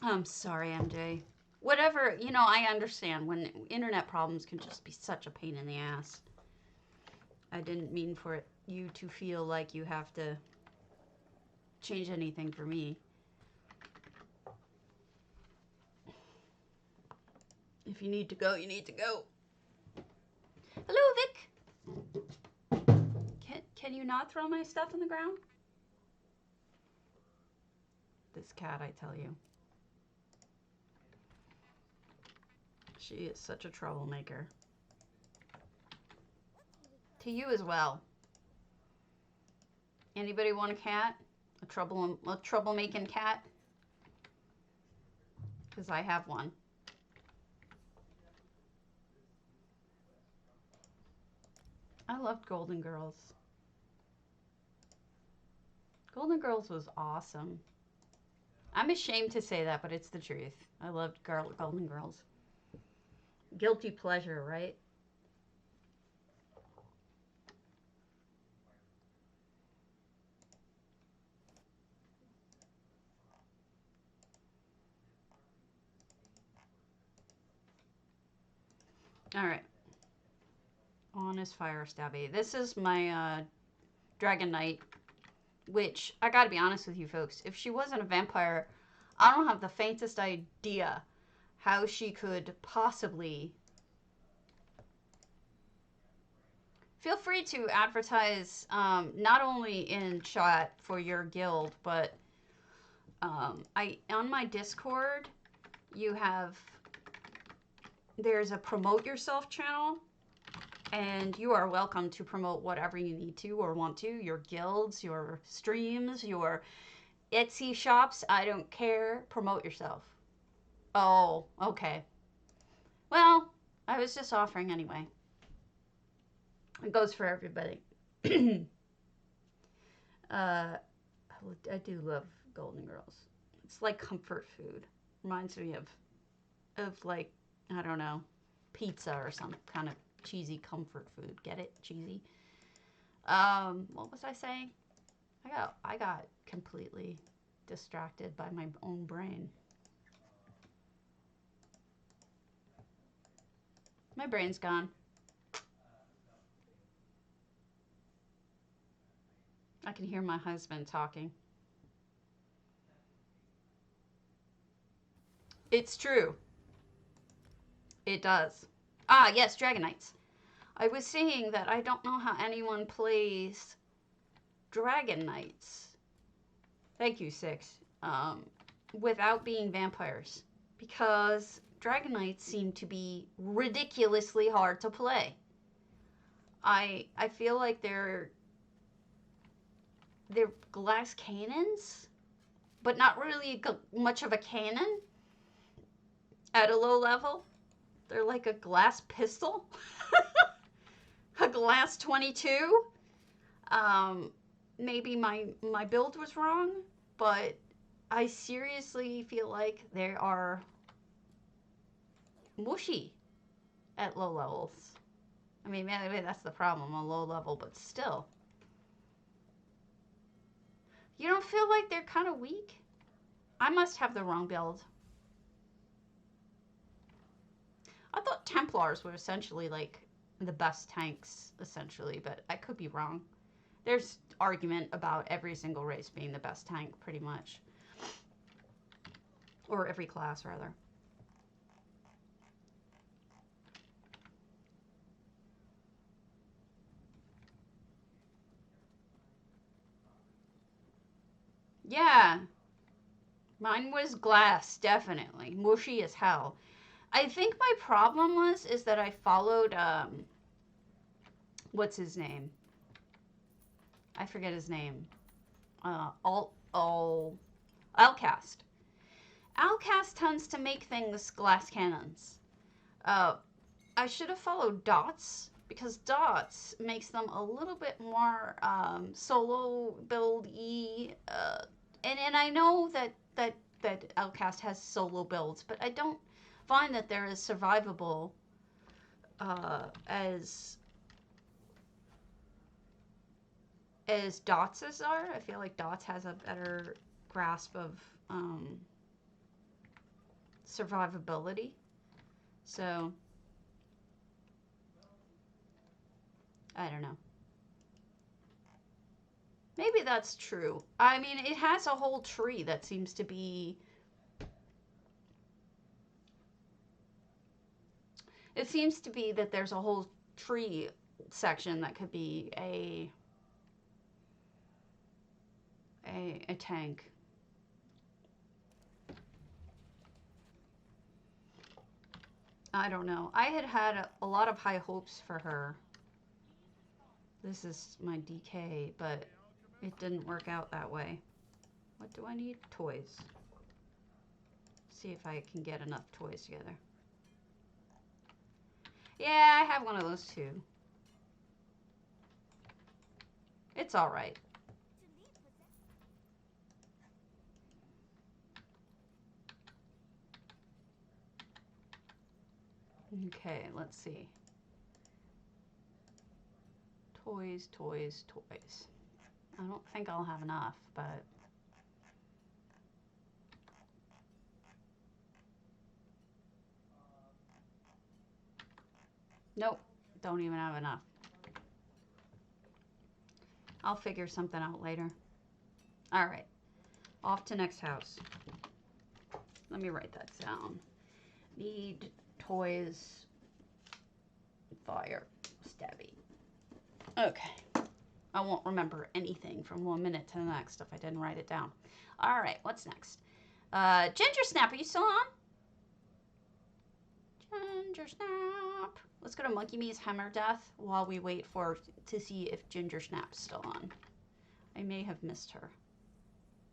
I'm sorry, MJ. Whatever, you know, I understand when internet problems can just be such a pain in the ass. I didn't mean for you to feel like you have to change anything for me. If you need to go, you need to go. Hello, Vic. Can you not throw my stuff on the ground? This cat, I tell you. She is such a troublemaker. To you as well. Anybody want a cat? A troublemaking cat? Because I have one. I loved Golden Girls. Golden Girls was awesome. I'm ashamed to say that, but it's the truth. I loved Golden Girls. Guilty pleasure, right? All right. On his fire stabby. This is my Dragon Knight which I gotta be honest with you folks, if she wasn't a vampire, I don't have the faintest idea how she could possibly... Feel free to advertise not only in chat for your guild, but on my Discord, there's a promote yourself channel, and you are welcome to promote whatever you need to or want to, your guilds, your streams, your Etsy shops, I don't care, promote yourself. Oh, okay. Well, I was just offering anyway. It goes for everybody. I do love Golden Girls. It's like comfort food. Reminds me of like, I don't know, pizza or some kind of cheesy comfort food. Get it? Cheesy. What was I saying? I got completely distracted by my own brain. My brain's gone. I can hear my husband talking. It's true. It does. Ah, yes, Dragon Knights. I was saying that I don't know how anyone plays Dragon Knights. Thank you, Six. Without being vampires. Because Dragon Knights seem to be ridiculously hard to play. I feel like they're glass cannons, but not really much of a cannon at a low level. They're like a glass pistol, a glass 22. Maybe my build was wrong, but I seriously feel like they are mushy at low levels. I mean, maybe that's the problem on low level, but still. You don't feel like they're kind of weak? I must have the wrong build. I thought Templars were essentially like the best tanks, essentially, but I could be wrong. There's argument about every single race being the best tank, pretty much. Or every class, rather. Yeah. Mine was glass, definitely. Mushy as hell. I think my problem is that I followed, what's his name? I forget his name. Alcast. Alcast tends to make things glass cannons. I should have followed Dots, because Dots makes them a little bit more solo build-y. And I know that Outcast has solo builds, but I don't find that they're as survivable as Dots are. I feel like Dots has a better grasp of survivability. So, I don't know. Maybe that's true. I mean, it has a whole tree that seems to be... It seems to be that there's a whole tree section that could be a tank. I don't know. I had a lot of high hopes for her. This is my DK, but it didn't work out that way. What do I need? Toys. See if I can get enough toys together. Yeah, I have one of those too. It's alright. Okay, let's see. Toys, toys, toys. I don't think I'll have enough, but... Nope, don't even have enough. I'll figure something out later. All right. Off to next house. Let me write that down. Need toys. Fire. Stabby. Okay. I won't remember anything from 1 minute to the next if I didn't write it down. All right. What's next? Ginger Snap. Are you still on? Ginger Snap. Let's go to monkeyme's hammerdeath while we wait to see if Ginger Snap's still on. I may have missed her.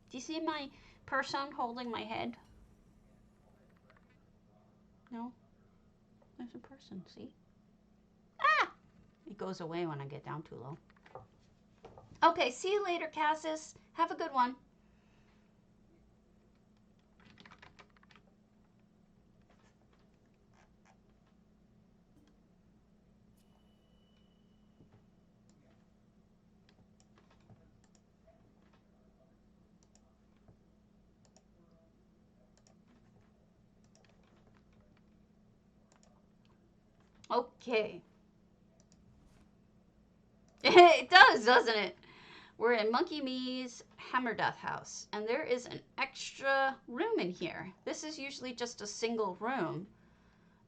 Do you see my person holding my head? No? There's a person, see? Ah! It goes away when I get down too low. Okay, see you later, Cassis. Have a good one. Okay. It does, doesn't it? We're in monkeyme's hammerdeath house, and there is an extra room in here. This is usually just a single room.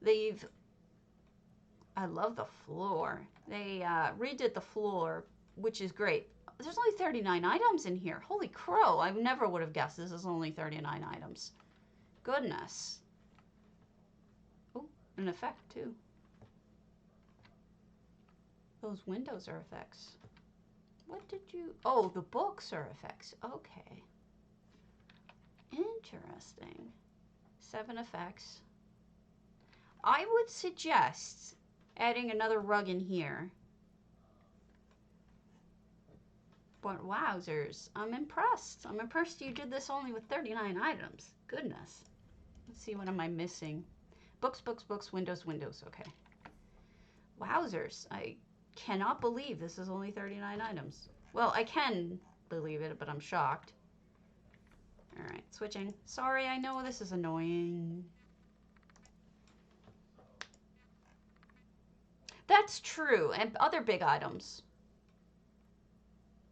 I love the floor. They redid the floor, which is great. There's only 39 items in here. Holy crow, I never would have guessed this is only 39 items. Goodness. Oh, an effect too. Those windows are effects. What did you... Oh, the books are effects. Okay. Interesting. 7 effects. I would suggest adding another rug in here. But wowzers, I'm impressed. I'm impressed you did this only with 39 items. Goodness. Let's see, what am I missing? Books, books, books, windows, windows. Okay. Wowzers. I cannot believe this is only 39 items. Well, I can believe it, but I'm shocked. Alright, switching. Sorry, I know this is annoying. That's true, and other big items.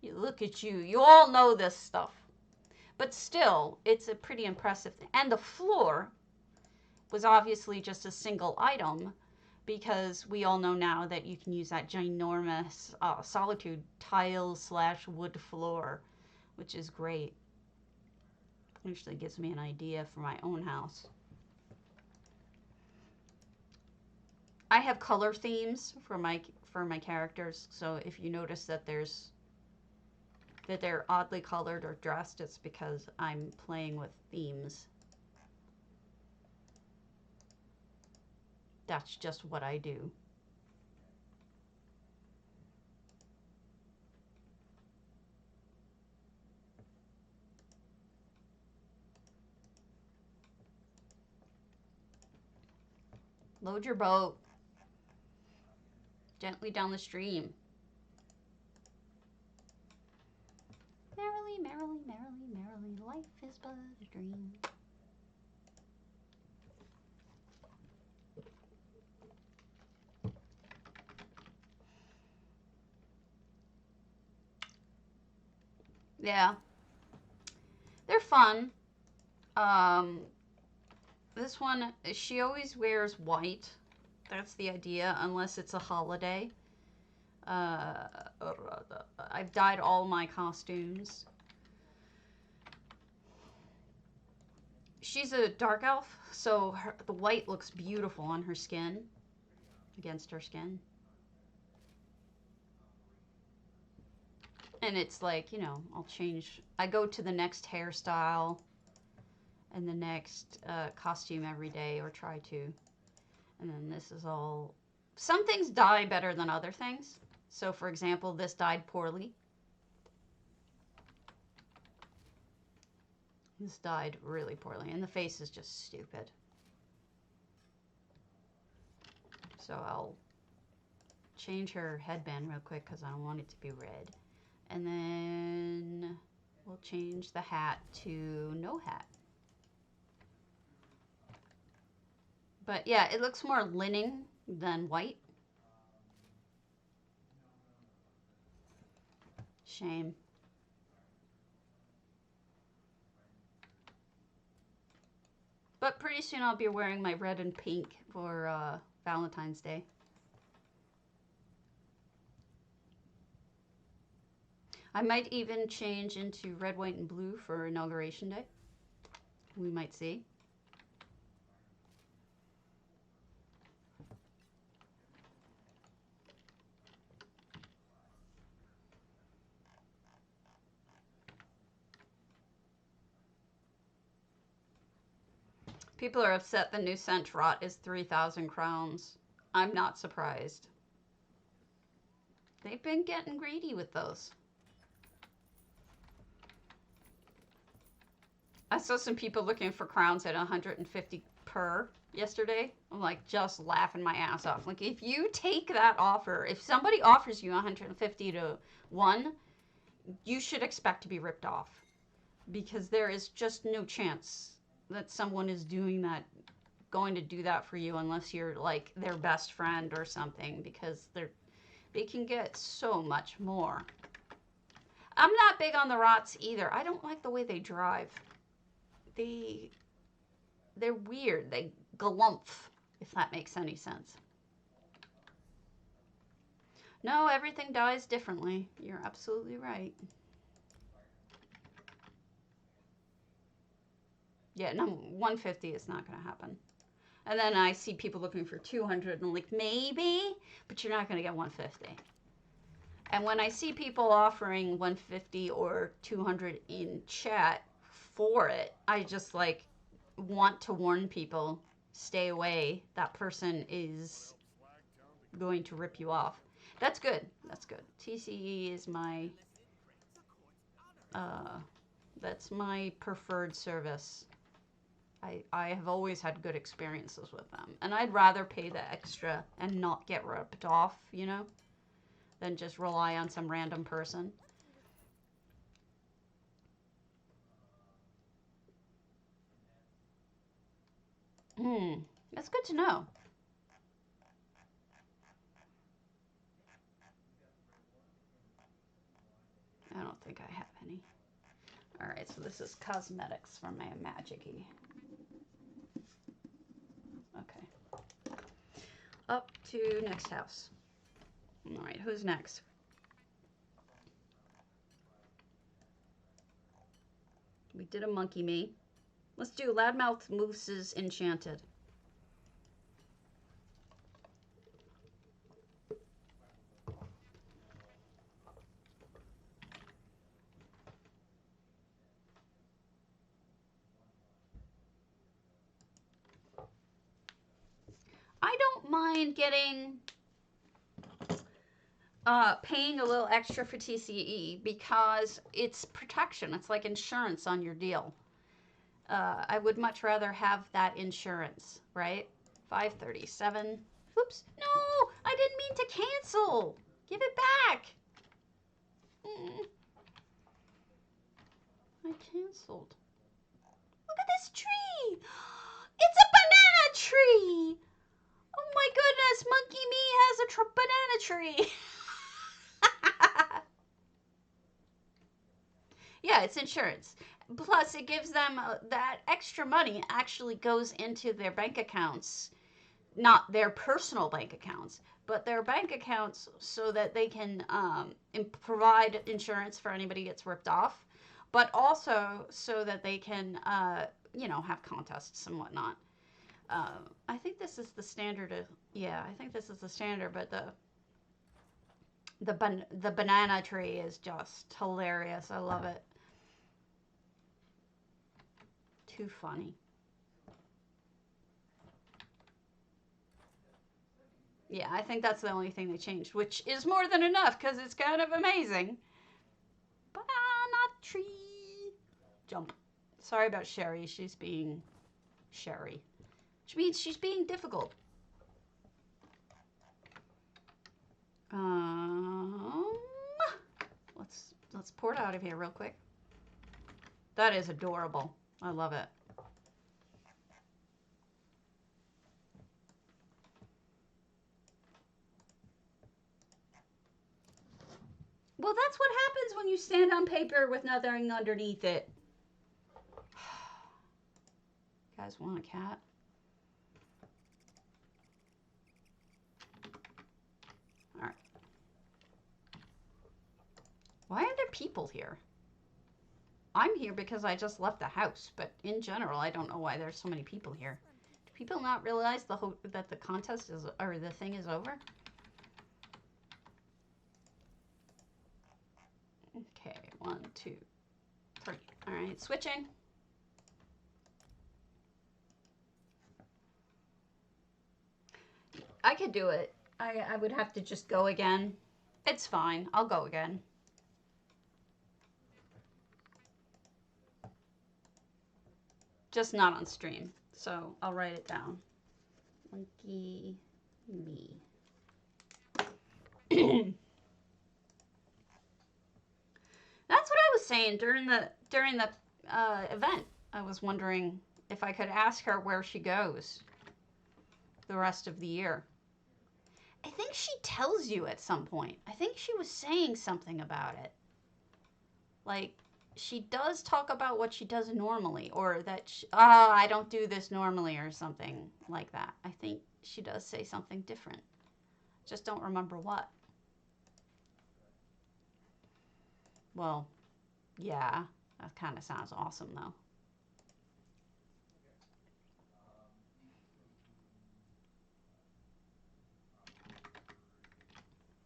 You look at you. You all know this stuff. But still, it's a pretty impressive thing. And the floor was obviously just a single item, because we all know now that you can use that ginormous solitude tile/wood floor, which is great. Actually gives me an idea for my own house. I have color themes for my characters, so if you notice that they're oddly colored or dressed, it's because I'm playing with themes. That's just what I do. Load your boat gently down the stream. Merrily, merrily, merrily, merrily, life is but a dream. Yeah. They're fun. This one, she always wears white. That's the idea, unless it's a holiday. I've dyed all my costumes. She's a dark elf, so the white looks beautiful on her skin, against her skin. And it's like, you know, I go to the next hairstyle and the next costume every day, or try to. And then this is all... Some things dye better than other things. So, for example, this dyed poorly. This dyed really poorly, and the face is just stupid. So I'll change her headband real quick because I don't want it to be red. And then we'll change the hat to no hat. But yeah, it looks more linen than white. Shame. But pretty soon I'll be wearing my red and pink for Valentine's Day. I might even change into red, white, and blue for Inauguration Day. We might see. People are upset the new scent rot is 3,000 crowns. I'm not surprised. They've been getting greedy with those. I saw some people looking for crowns at 150 per yesterday. I'm like just laughing my ass off. Like if you take that offer, if somebody offers you 150 to 1, you should expect to be ripped off. Because there is just no chance that someone is doing that, going to do that for you unless you're like their best friend or something, because they can get so much more. I'm not big on the rots either. I don't like the way they drive. They're weird. They galumph, if that makes any sense. No, everything dies differently. You're absolutely right. Yeah, no, 150 is not going to happen. And then I see people looking for 200 and I'm like, maybe, but you're not going to get 150. And when I see people offering 150 or 200 in chat for it, I just like want to warn people, stay away. That person is going to rip you off. That's good. That's good. TCE is my, that's my preferred service. I have always had good experiences with them. And I'd rather pay the extra and not get ripped off, you know, than just rely on some random person. That's good to know. I don't think I have any. Alright, so this is cosmetics for my magic-y. Okay. Up to next house. Alright, who's next? We did a monkeyme. Let's do loudmouthmoose's enchanted. I don't mind getting paying a little extra for TCE because it's protection. It's like insurance on your deal. I would much rather have that insurance, right? 537. Oops. No, I didn't mean to cancel. Give it back. I canceled. Look at this tree. It's a banana tree. Oh my goodness, monkeyme has a banana tree. Yeah, it's insurance. Plus, it gives them that extra money actually goes into their bank accounts, not their personal bank accounts, but their bank accounts so that they can provide insurance for anybody who gets ripped off, but also so that they can, you know, have contests and whatnot. I think this is the standard. Yeah, I think this is the standard, but the banana tree is just hilarious. I love it. Too funny. Yeah, I think that's the only thing they changed, which is more than enough because it's kind of amazing. Banana tree. Jump. Sorry about Sherry. She's being Sherry. Which means she's being difficult. Let's pour it out of here real quick. That is adorable. I love it. Well, that's what happens when you stand on paper with nothing underneath it. Guys, guys want a cat? Alright. Why are there people here? I'm here because I just left the house, but in general, I don't know why there's so many people here. Do people not realize that the contest is, or the thing is over? Okay, 1, 2, 3. Alright, switching. I could do it. I would have to just go again. It's fine. I'll go again. Just not on stream. So I'll write it down. Monkeyme. That's what I was saying during the event. I was wondering if I could ask her where she goes the rest of the year. I think she tells you at some point. I think she was saying something about it. Like, she does talk about what she does normally, or that, I don't do this normally, or something like that. I think she does say something different. Just don't remember what. Well, yeah, that kind of sounds awesome, though.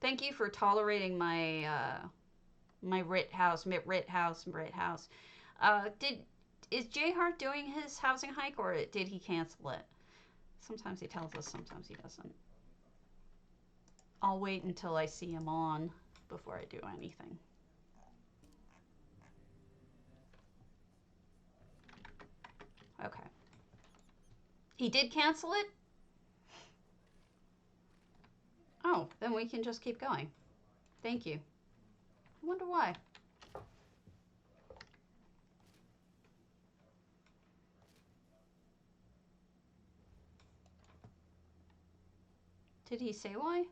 Thank you for tolerating my, my Rit house. Is J-Heart doing his housing hike, or did he cancel it? Sometimes he tells us, sometimes he doesn't. I'll wait until I see him on before I do anything. Okay. He did cancel it? Oh, then we can just keep going. Thank you. I wonder why. Did he say why?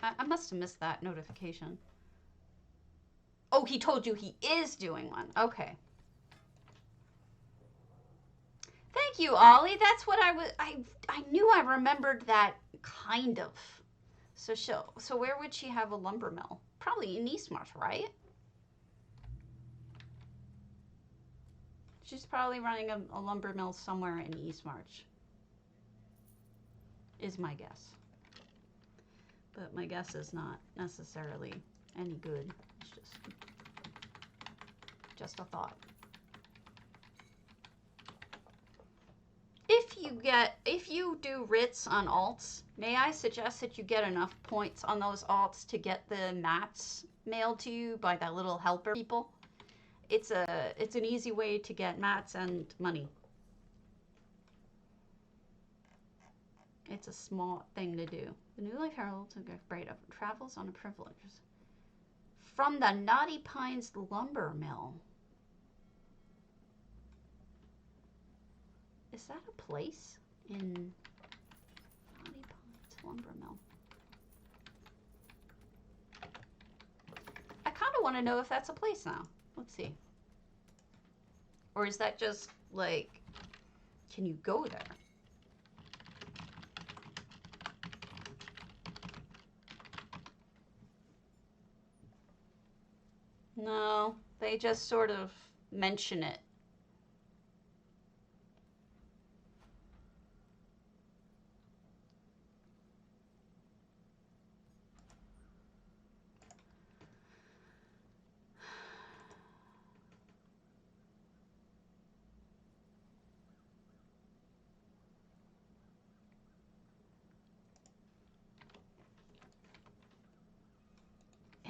I must have missed that notification. Oh, he told you he is doing one. Okay. Thank you, Ollie. That's what I knew I remembered that, kind of. So where would she have a lumber mill? Probably in Eastmarch, right? She's probably running a lumber mill somewhere in Eastmarch. Is my guess. But my guess is not necessarily any good. It's just a thought. If you do writs on alts, may I suggest that you get enough points on those alts to get the mats mailed to you by the little helper people? It's an easy way to get mats and money. It's a small thing to do. The New Life Herald took a braid up travels on a privilege. From the Knotty Pines Lumber Mill. Is that a place in Knotty Pines Lumber Mill? I kind of want to know if that's a place now. Let's see. Or is that just, like, can you go there? No, they just sort of mention it.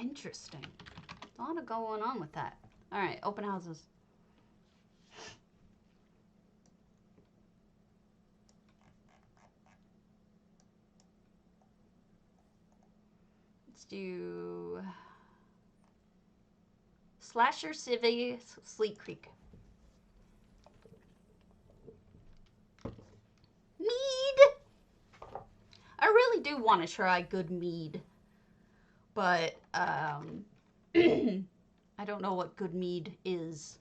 Interesting. A lot of going on with that. All right, open houses. Let's do slashersivi, Sleek Creek. Mead. I really do want to try good mead, but I don't know what good mead is.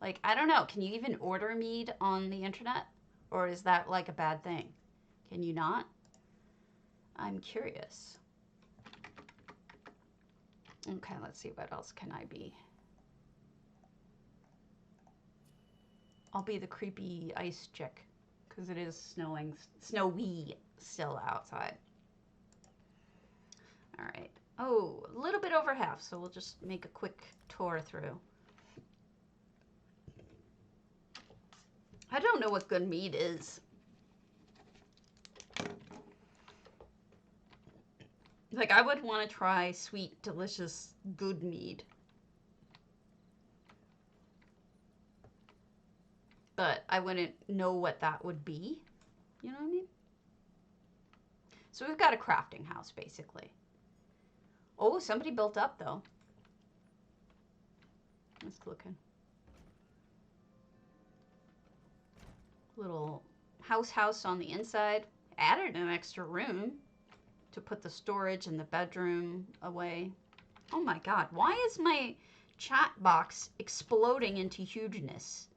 Like, I don't know. Can you even order mead on the internet? Or is that like a bad thing? Can you not? I'm curious. Okay, let's see. What else can I be? I'll be the creepy ice chick because it is snowing, snowy still outside. All right. Oh, a little bit over half, so we'll just make a quick tour through. I don't know what good mead is. Like, I would want to try sweet, delicious, good mead. But I wouldn't know what that would be. You know what I mean? So we've got a crafting house, basically. Oh, somebody built up, though. That's looking. Little house on the inside. Added an extra room to put the storage in the bedroom away. Oh my god, why is my chat box exploding into hugeness?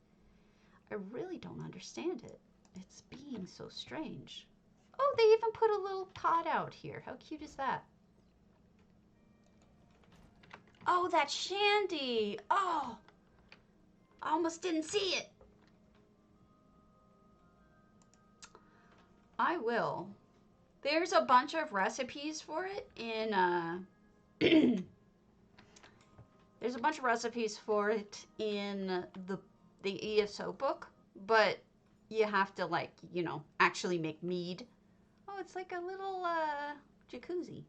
I really don't understand it. It's being so strange. Oh, they even put a little pot out here. How cute is that? Oh, that's Shandy. Oh, I almost didn't see it. I will. There's a bunch of recipes for it in, there's a bunch of recipes for it in the ESO book, but you have to, like, you know, actually make mead. Oh, it's like a little, jacuzzi.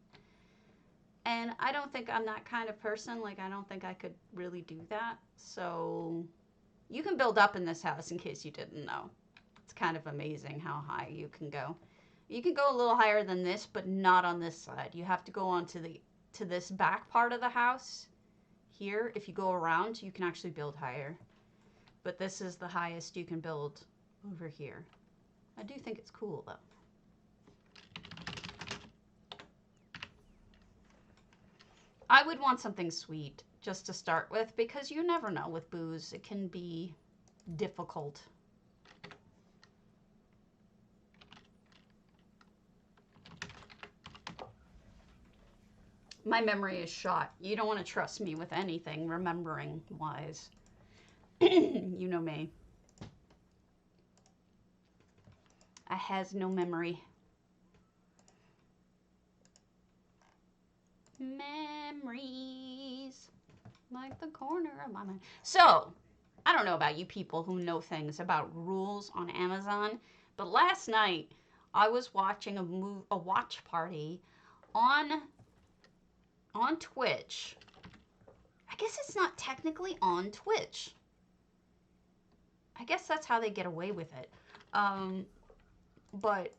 And I don't think I'm that kind of person. Like, I don't think I could really do that. So you can build up in this house in case you didn't know. It's kind of amazing how high you can go. You can go a little higher than this, but not on this side. You have to go on to this back part of the house. Here, if you go around, you can actually build higher. But this is the highest you can build over here. I do think it's cool, though. I would want something sweet just to start with, because you never know with booze. It can be difficult. My memory is shot. You don't want to trust me with anything, remembering wise. You know me. I has no memory. Memories like the corner of my mind. So, I don't know about you people who know things about rules on Amazon, but last night I was watching a watch party on Twitch. I guess it's not technically on Twitch. I guess that's how they get away with it. But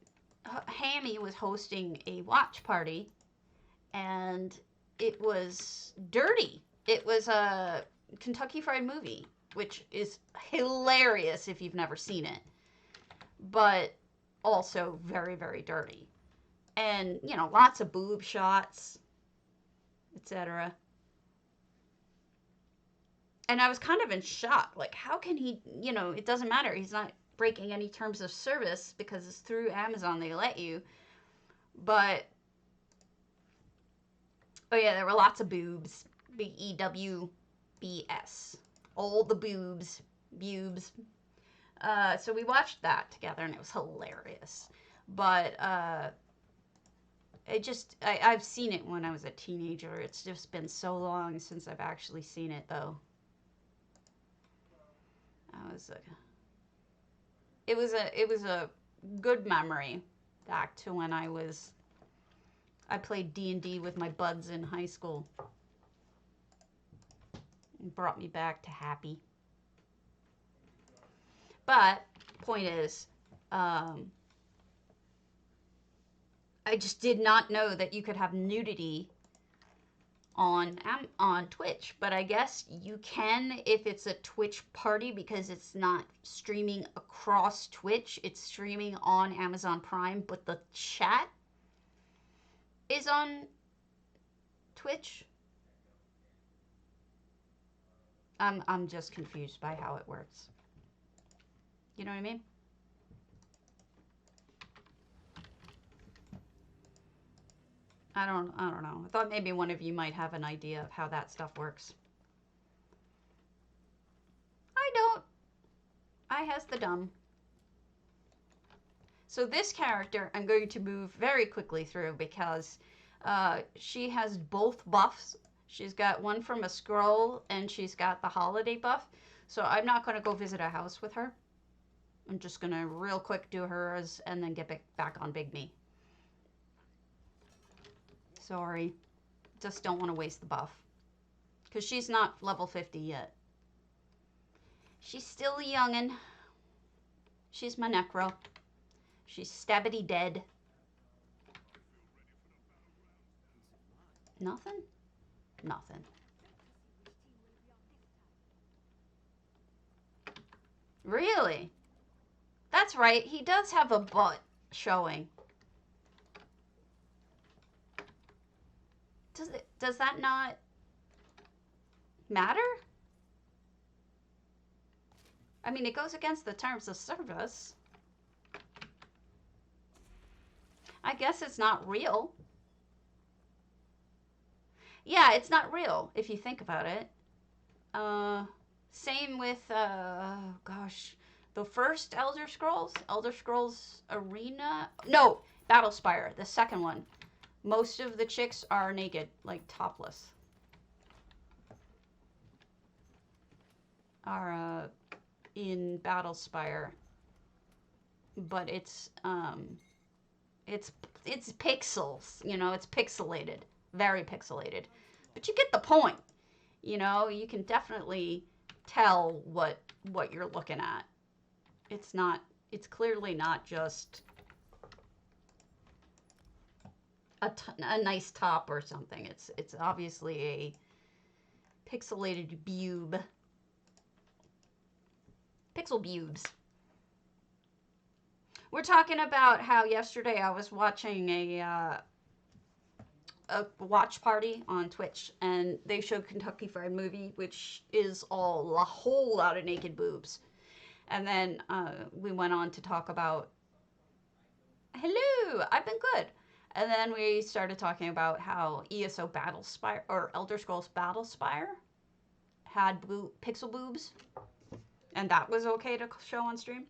Hammy was hosting a watch party, and it was dirty. It was a Kentucky Fried Movie, which is hilarious if you've never seen it, but also very, very dirty. And, you know, lots of boob shots, etc. And I was kind of in shock. Like, how can he, you know, it doesn't matter. He's not breaking any terms of service because it's through Amazon. They let you. But, oh yeah, there were lots of boobs. B-E-W-B-S. All the boobs. Bubes. So we watched that together, and it was hilarious. But, I've seen it when I was a teenager. It's just been so long since I've actually seen it, though. It was a good memory back to when I played D&D with my buds in high school. It brought me back to happy. But point is, I just did not know that you could have nudity on Twitch, but I guess you can if it's a Twitch party, because it's not streaming across Twitch, it's streaming on Amazon Prime, but the chat is on Twitch. I'm just confused by how it works. You know what I mean? I don't know. I thought maybe one of you might have an idea of how that stuff works. I don't. I has the dumb. So this character I'm going to move very quickly through because she has both buffs. She's got one from a scroll and she's got the holiday buff. So I'm not going to go visit a house with her. I'm just going to real quick do hers and then get back on Big Me. Sorry. Just don't want to waste the buff. Because she's not level 50 yet. She's still a youngin'. She's my necro. She's stabbity dead. Nothing? Nothing. Really? That's right. He does have a butt showing. Does that not matter? I mean, it goes against the terms of service. I guess it's not real. Yeah, it's not real if you think about it. Same with, gosh, the first Elder Scrolls Arena. No, Battlespire, the second one. Most of the chicks are naked, like topless. Are in Battlespire, but it's pixels, you know, it's pixelated, very pixelated, but you get the point, you know. You can definitely tell what you're looking at. It's clearly not just a nice top or something. It's obviously a pixelated boob. Pixel boobs. We're talking about how yesterday I was watching a watch party on Twitch, and they showed Kentucky Fried Movie, which is a whole lot of naked boobs. And then we went on to talk about, hello, I've been good. And then we started talking about how ESO Battlespire, or Elder Scrolls Battlespire, had pixel boobs. And that was okay to show on stream.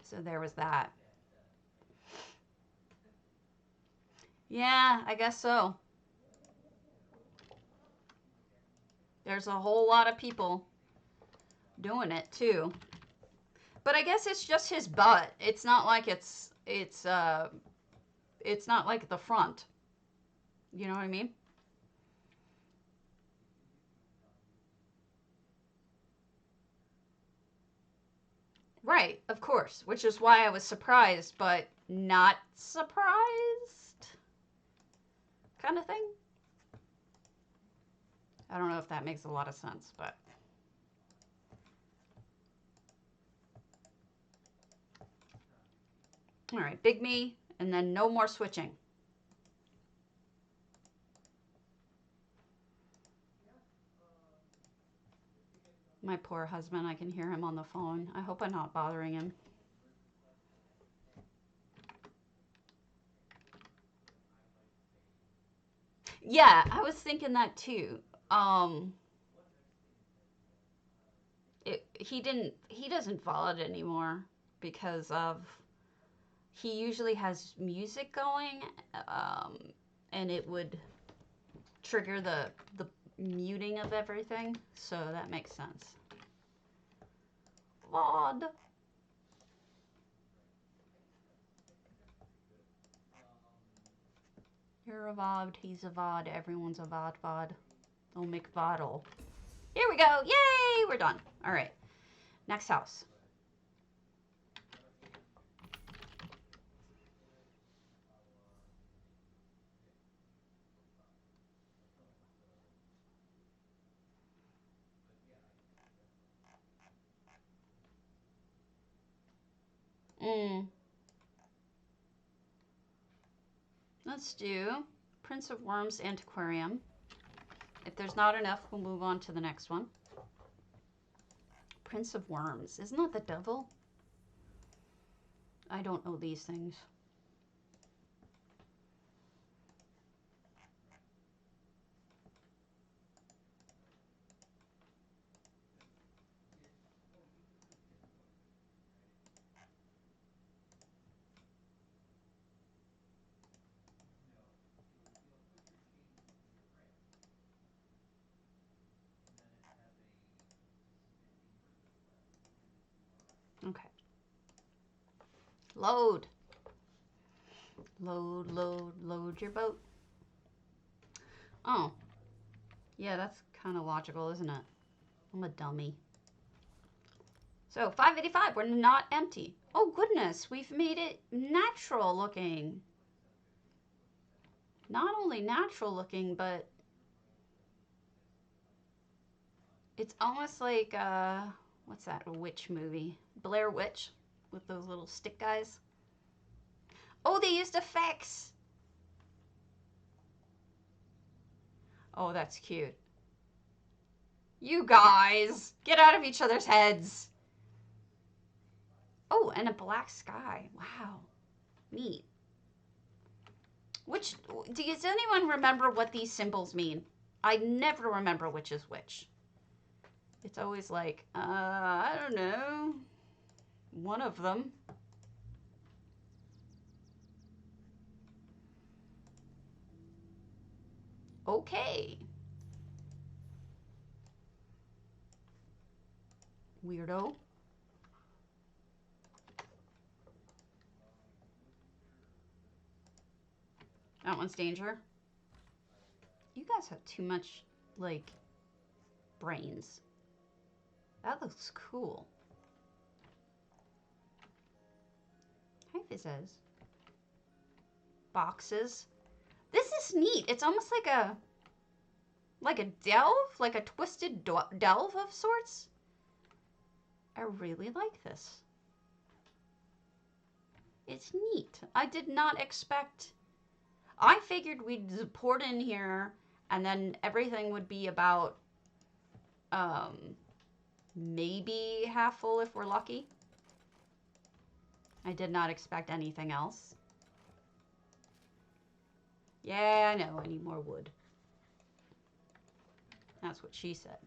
So there was that. Yeah, I guess so. There's a whole lot of people doing it too. But I guess it's just his butt. It's not like it's not like the front. You know what I mean? Right, of course, which is why I was surprised, but not surprised, kind of thing. I don't know if that makes a lot of sense, but. All right, Big Me, and then no more switching. My poor husband, I can hear him on the phone. I hope I'm not bothering him. Yeah, I was thinking that too. He doesn't VOD anymore because of, he usually has music going, and it would trigger the muting of everything, so that makes sense. VOD. You're a VOD, he's a VOD, everyone's a VOD. Don't make VODL. Here we go, yay, we're done. All right, next house. Let's do Prince of Worms, Antiquarian. If there's not enough, we'll move on to the next one. Prince of Worms. Isn't that the devil? I don't know these things. Okay. Load. Load, load, load your boat. Oh. Yeah, that's kind of logical, isn't it? I'm a dummy. So, 585. We're not empty. Oh, goodness. We've made it natural looking. Not only natural looking, but it's almost like, what's that witch movie? Blair Witch with those little stick guys. Oh, they used effects. Oh, that's cute. You guys, get out of each other's heads. Oh, and a black sky. Wow. Neat. Does anyone remember what these symbols mean? I never remember which is which. It's always like, I don't know. One of them. Okay. Weirdo. That one's danger. You guys have too much, like, brains. That looks cool. Hi, Fizzes. Boxes. This is neat. It's almost like a delve, like a twisted delve of sorts. I really like this. It's neat. I did not expect... I figured we'd port in here and then everything would be about maybe half full if we're lucky. I did not expect anything else. Yeah, I know. I need more wood. That's what she said.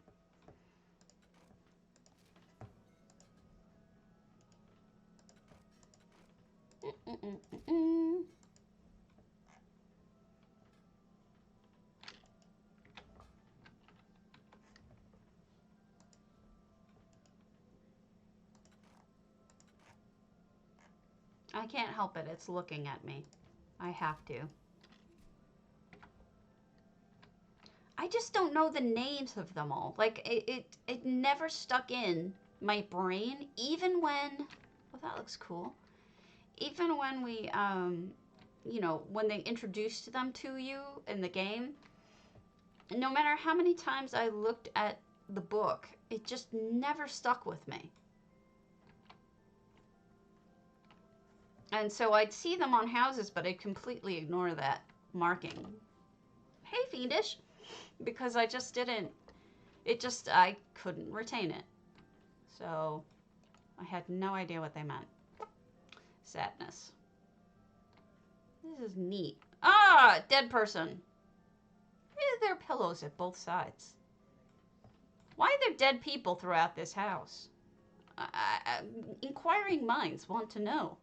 I can't help it. It's looking at me. I have to. I just don't know the names of them all. Like, it never stuck in my brain, even when... Oh, that looks cool. Even when we, you know, when they introduced them to you in the game, no matter how many times I looked at the book, it just never stuck with me. And so I'd see them on houses, but I'd completely ignore that marking. Hey, Fiendish! Because I just didn't, I couldn't retain it. So I had no idea what they meant. Sadness. This is neat. Ah, dead person. Why are there pillows at both sides? Why are there dead people throughout this house? Inquiring minds want to know.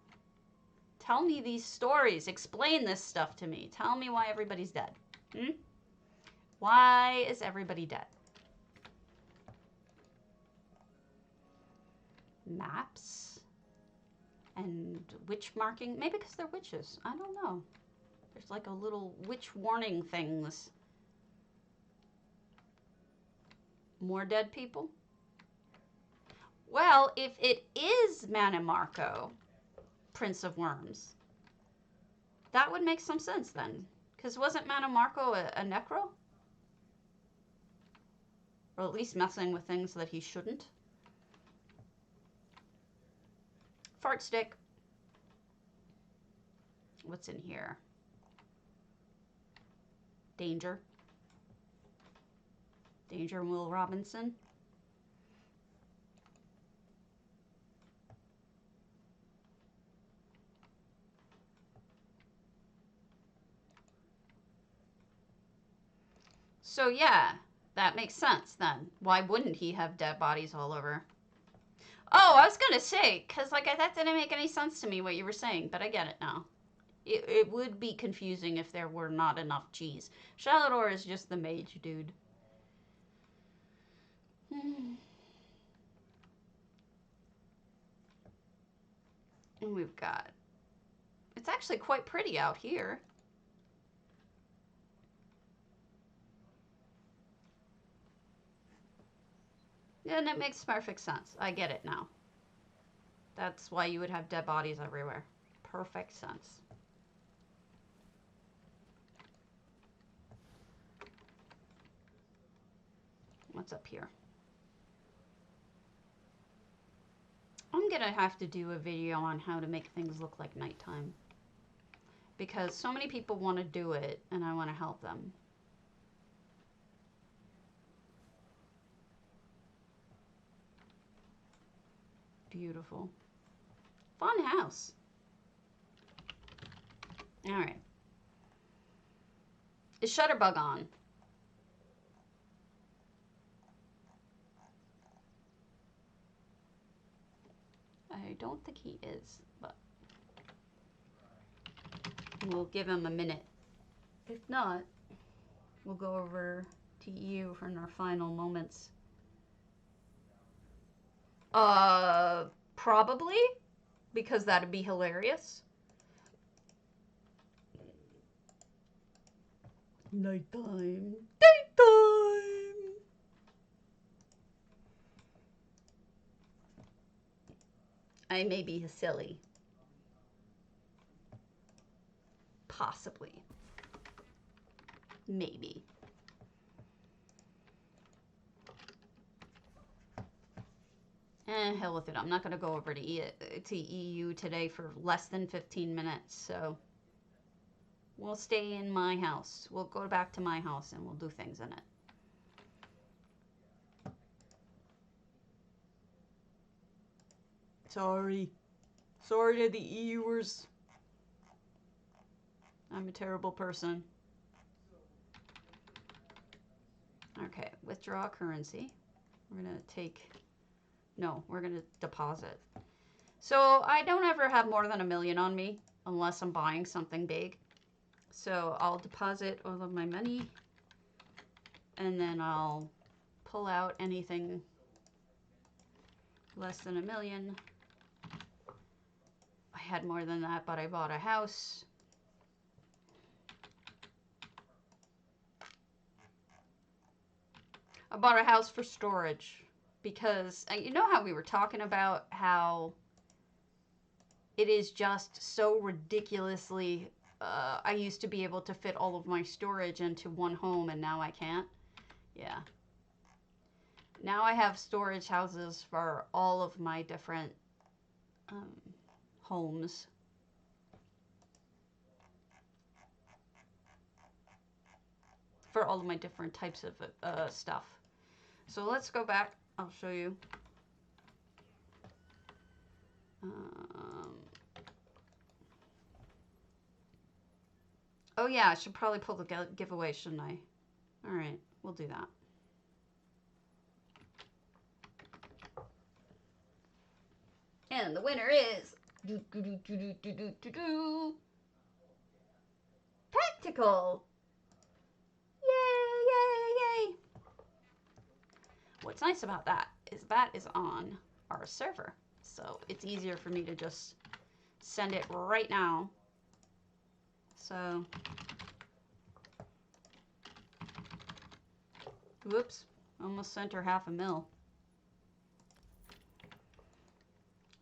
Tell me these stories. Explain this stuff to me. Tell me why everybody's dead. Hmm? Why is everybody dead? Maps? And witch marking? Maybe because they're witches. I don't know. There's like a little witch warning things. More dead people? Well, if it is Manimarco, Prince of Worms, that would make some sense then. Because wasn't Manimarco a necro? Or at least messing with things that he shouldn't. Fart stick. What's in here? Danger. Danger Will Robinson. So yeah, that makes sense then. Why wouldn't he have dead bodies all over? Oh, I was gonna say, because like that didn't make any sense to me what you were saying, but I get it now. It would be confusing if there were not enough cheese. Shalador is just the mage dude. And we've got... It's actually quite pretty out here. And it makes perfect sense. I get it now. That's why you would have dead bodies everywhere. Perfect sense. What's up here? I'm gonna have to do a video on how to make things look like nighttime. Because so many people want to do it, and I want to help them. Beautiful. Fun house. Alright. Is Shutterbug on? I don't think he is, but we'll give him a minute. If not, we'll go over to EU for our final moments. Probably, because that'd be hilarious. Nighttime. Nighttime! I may be silly. Possibly. Maybe. Hell with it. I'm not going to go over to EU today for less than 15 minutes, so we'll stay in my house. We'll go back to my house and we'll do things in it. Sorry. Sorry to the EUers. I'm a terrible person. Okay, withdraw currency. We're going to take... No, we're going to deposit. So I don't ever have more than $1 million on me unless I'm buying something big. So I'll deposit all of my money and then I'll pull out anything less than $1 million. I had more than that, but I bought a house. I bought a house for storage. Because, you know how we were talking about how it is just so ridiculously, I used to be able to fit all of my storage into one home and now I can't? Yeah. Now I have storage houses for all of my different homes. For all of my different types of stuff. So let's go back. I'll show you. Oh yeah, I should probably pull the giveaway, shouldn't I? Alright, we'll do that. And the winner is... Practical! Yay, yay, yay! What's nice about that is on our server. So it's easier for me to just send it right now. So, whoops, almost sent her $500,000.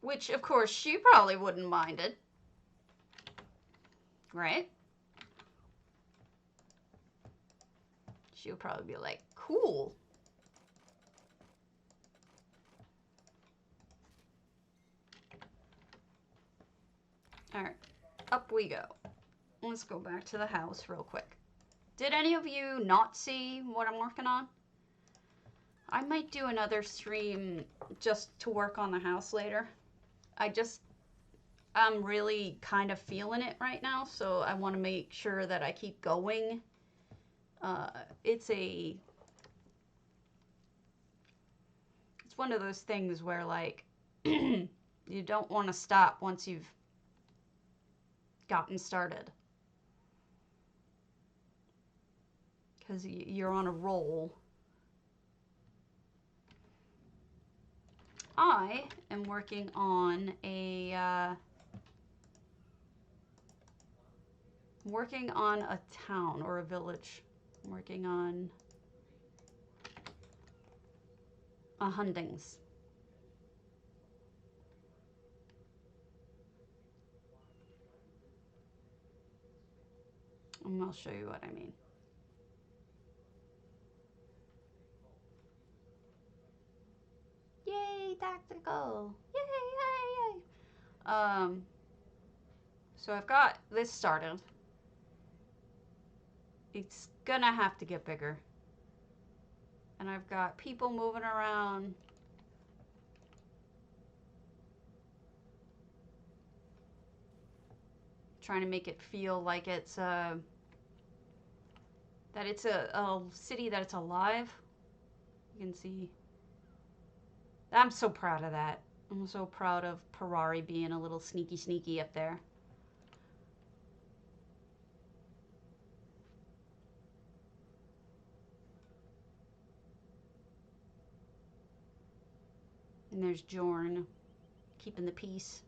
Which, of course, she probably wouldn't mind it. Right? She would probably be like, cool. Alright, up we go. Let's go back to the house real quick. Did any of you not see what I'm working on? I might do another stream just to work on the house later. I'm really kind of feeling it right now, so I want to make sure that I keep going. It's one of those things where, like, you don't want to stop once you've gotten started. Because you're on a roll. I am working on a town or a village. I'm working on a Hundings. And I'll show you what I mean. Yay, tactical! Yay, yay, yay! So I've got this started. It's gonna have to get bigger. And I've got people moving around. Trying to make it feel like it's that it's a city that it's alive. You can see. I'm so proud of that. I'm so proud of Parari being a little sneaky up there. And there's Jorn keeping the peace.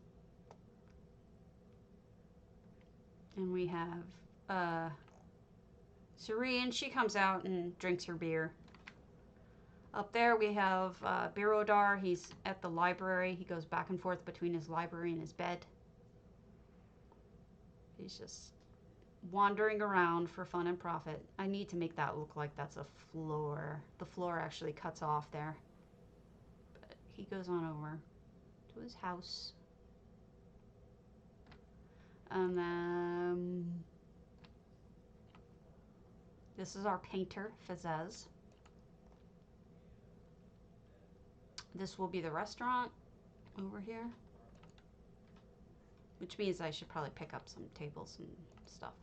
And we have Serene. She comes out and drinks her beer. Up there we have Birodar. He's at the library. He goes back and forth between his library and his bed. He's just wandering around for fun and profit. I need to make that look like that's a floor. The floor actually cuts off there. But he goes on over to his house. And then this is our painter, Fazez. This will be the restaurant over here. Which means I should probably pick up some tables and stuff.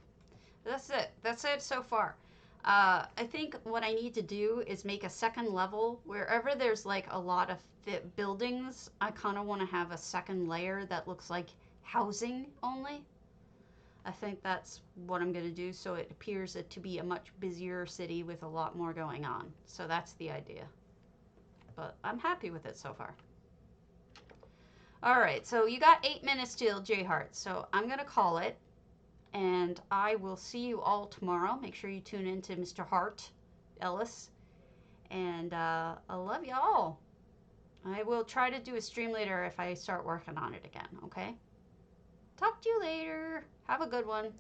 But that's it. That's it so far. I think what I need to do is make a second level. Wherever there's like a lot of buildings, I kind of want to have a second layer that looks like housing only. I think that's what I'm going to do, so it appears to be a much busier city with a lot more going on. So that's the idea. But I'm happy with it so far. All right, so you got 8 minutes till J-Heart, so I'm going to call it. And I will see you all tomorrow. Make sure you tune in to Mr. Hart Ellis. And I love you all. I will try to do a stream later if I start working on it again, okay? Talk to you later. Have a good one.